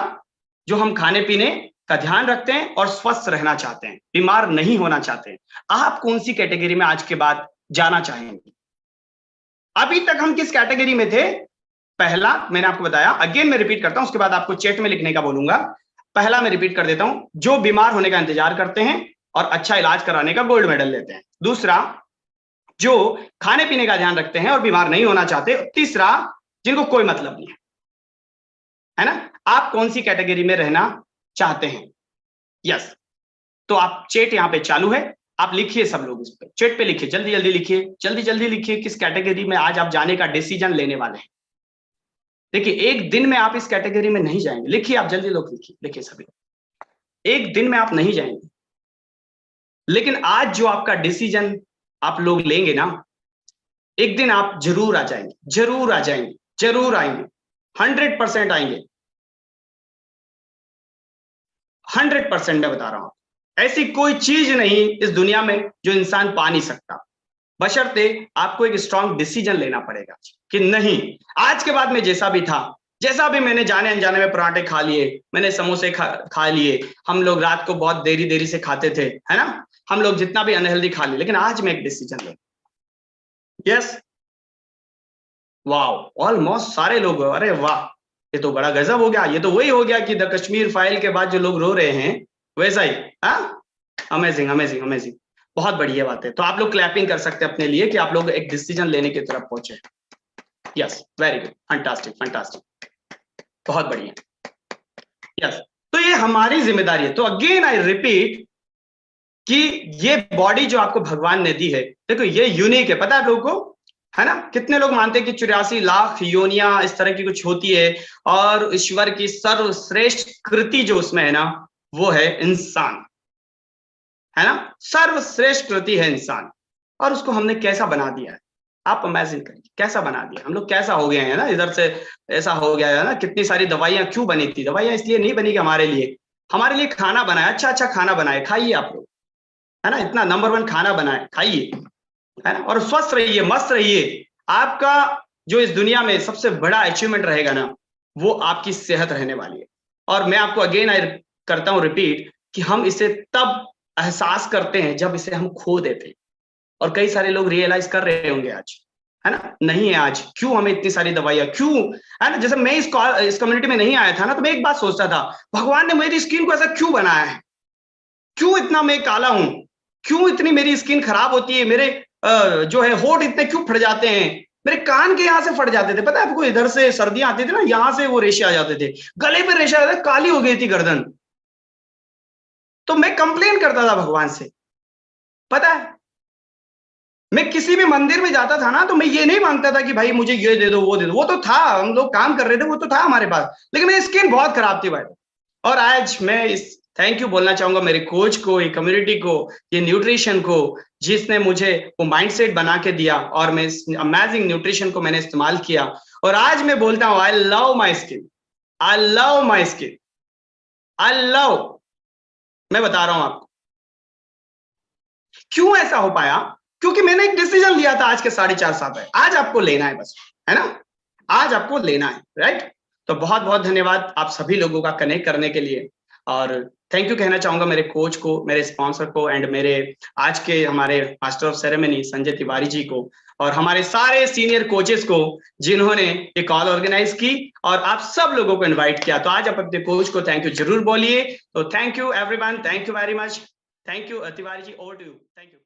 जो हम खाने पीने का ध्यान रखते हैं और स्वस्थ रहना चाहते हैं, बीमार नहीं होना चाहते हैं। आप कौन सी कैटेगरी में आज के बाद जाना चाहेंगे? अभी तक हम किस कैटेगरी में थे? पहला मैंने आपको बताया, अगेन मैं रिपीट करता हूं, उसके बाद आपको चैट में लिखने का बोलूंगा। पहला मैं रिपीट कर देता हूं, जो बीमार होने का इंतजार करते हैं और अच्छा इलाज कराने का गोल्ड मेडल लेते हैं। दूसरा जो खाने पीने का ध्यान रखते हैं और बीमार नहीं होना चाहते। तीसरा जिनको कोई मतलब नहीं है ना। आप कौन सी कैटेगरी में रहना चाहते हैं? यस, तो आप चैट यहां पे चालू है, आप लिखिए, सब लोग इस पे चैट पे लिखिए, जल्दी जल्दी लिखिए, जल्दी जल्दी लिखिए किस कैटेगरी में आज आप जाने का डिसीजन लेने वाले हैं। देखिए एक दिन में आप इस कैटेगरी में नहीं जाएंगे, लिखिए आप जल्दी, लोग लिखिए, लिखिए सभी, एक दिन में आप नहीं जाएंगे, लेकिन आज जो आपका डिसीजन आप लोग लेंगे ना, एक दिन आप जरूर आ जाएंगे, जरूर आ जाएंगे, जरूर आएंगे, 100% आएंगे, 100% मैं बता रहा हूं। ऐसी कोई चीज नहीं इस दुनिया में जो इंसान पा नहीं सकता, बशर्ते आपको एक स्ट्रांग डिसीजन लेना पड़ेगा कि नहीं, आज के बाद में जैसा भी था, जैसा भी मैंने जाने अनजाने में पराठे खा लिए, मैंने समोसे खा लिए, हम लोग रात को बहुत देरी देरी से खाते थे, है ना, हम लोग जितना भी अनहेल्दी खा लिए, लेकिन आज मैं एक डिसीजन ले। यस, वाह, ऑलमोस्ट सारे लोग, अरे वाह, ये तो बड़ा गजब हो गया। ये तो वही हो गया कि द कश्मीर फाइल के बाद जो लोग रो रहे हैं वैसा ही। हाँ, अमेजिंग अमेजिंग अमेजिंग, बहुत बढ़िया बात है। तो आप लोग क्लैपिंग कर सकते हैं अपने लिए कि आप लोग एक डिसीजन लेने की तरफ पहुंचे। Yes, very good, fantastic fantastic, बहुत बढ़िया। यस, तो ये हमारी जिम्मेदारी है। तो अगेन आई रिपीट कि ये बॉडी जो आपको भगवान ने दी है, देखो ये यूनिक है, पता है लोगों को, है ना। कितने लोग मानते हैं कि 84 लाख योनियां इस तरह की कुछ होती है, और ईश्वर की सर्वश्रेष्ठ कृति जो उसमें है ना, वो है इंसान, है ना, सर्वश्रेष्ठ कृति है इंसान। और उसको हमने कैसा बना दिया है, आप इमेजिन करिए, कैसा बना दिया हम लोग, कैसा हो गए हैं ना, इधर से ऐसा हो गया है ना। कितनी सारी दवाइयां क्यों बनी थी? दवाइयां इसलिए नहीं बनी कि हमारे लिए खाना बनाए, अच्छा अच्छा खाना बनाए, खाइए आप लोग, है ना, इतना नंबर 1 खाना बनाए, खाइए, है ना, और स्वस्थ रहिए, मस्त रहिए। आपका जो इस दुनिया में सबसे बड़ा अचीवमेंट रहेगा ना, वो आपकी सेहत रहने वाली है। और मैं आपको अगेन आई करता हूं रिपीट कि हम इसे तब एहसास करते हैं जब इसे हम खो देते, और कई सारे लोग रियलाइज कर रहे होंगे आज, है ना, नहीं है आज, क्यों हमें इतनी सारी दवाइयां, क्यों, है ना। जैसे मैं इस कम्युनिटी में नहीं आया था ना, तो मैं एक बात सोचता था, भगवान ने मेरी स्किन को ऐसा क्यों बनाया है, क्यों इतना मैं काला हूं, क्यों इतनी मेरी स्किन खराब होती है, मेरे जो है होठ इतने क्यों फट जाते हैं, मेरे कान के यहां से फट जाते थे, पता है आपको, इधर से सर्दियां आती थी ना, यहां से वो रेशे आ जाते थे, गले पे रेशे आ जाते, काली हो गई थी गर्दन। तो मैं कंप्लेन करता था भगवान से, पता है, मैं किसी भी मंदिर में जाता था ना, तो मैं ये नहीं मांगता था कि भाई मुझे ये दे दो वो दे दो, वो तो था, हम लोग काम कर रहे थे, वो तो था हमारे पास, लेकिन मेरी स्किन बहुत खराब थी भाई। और आज मैं इस थैंक यू बोलना चाहूंगा मेरे कोच को, ये कम्युनिटी को, ये न्यूट्रिशन को, जिसने मुझे वो माइंडसेट बना के दिया, और मैं इस अमेजिंग न्यूट्रिशन को मैंने इस्तेमाल किया, और आज मैं बोलता हूं I love my skin, I love my skin, I love. मैं बता रहा हूं आपको क्यों ऐसा हो पाया, क्योंकि मैंने एक डिसीजन लिया था आज के 4.5 साल पहले। आज आपको लेना है बस, है ना, आज आपको लेना है, राइट। तो बहुत बहुत धन्यवाद आप सभी लोगों का कनेक्ट करने के लिए, और थैंक यू कहना चाहूंगा मेरे कोच को, मेरे स्पॉन्सर को, एंड मेरे आज के हमारे master of ceremony Sanjay Tiwari ji को, और हमारे सारे सीनियर कोचेस को जिन्होंने ये कॉल ऑर्गेनाइज की और आप सब लोगों को इनवाइट किया। तो आज आप अपने कोच को थैंक यू जरूर बोलिए। तो thank you everyone, thank you very much, thank you Tiwari ji, over to you, thank you.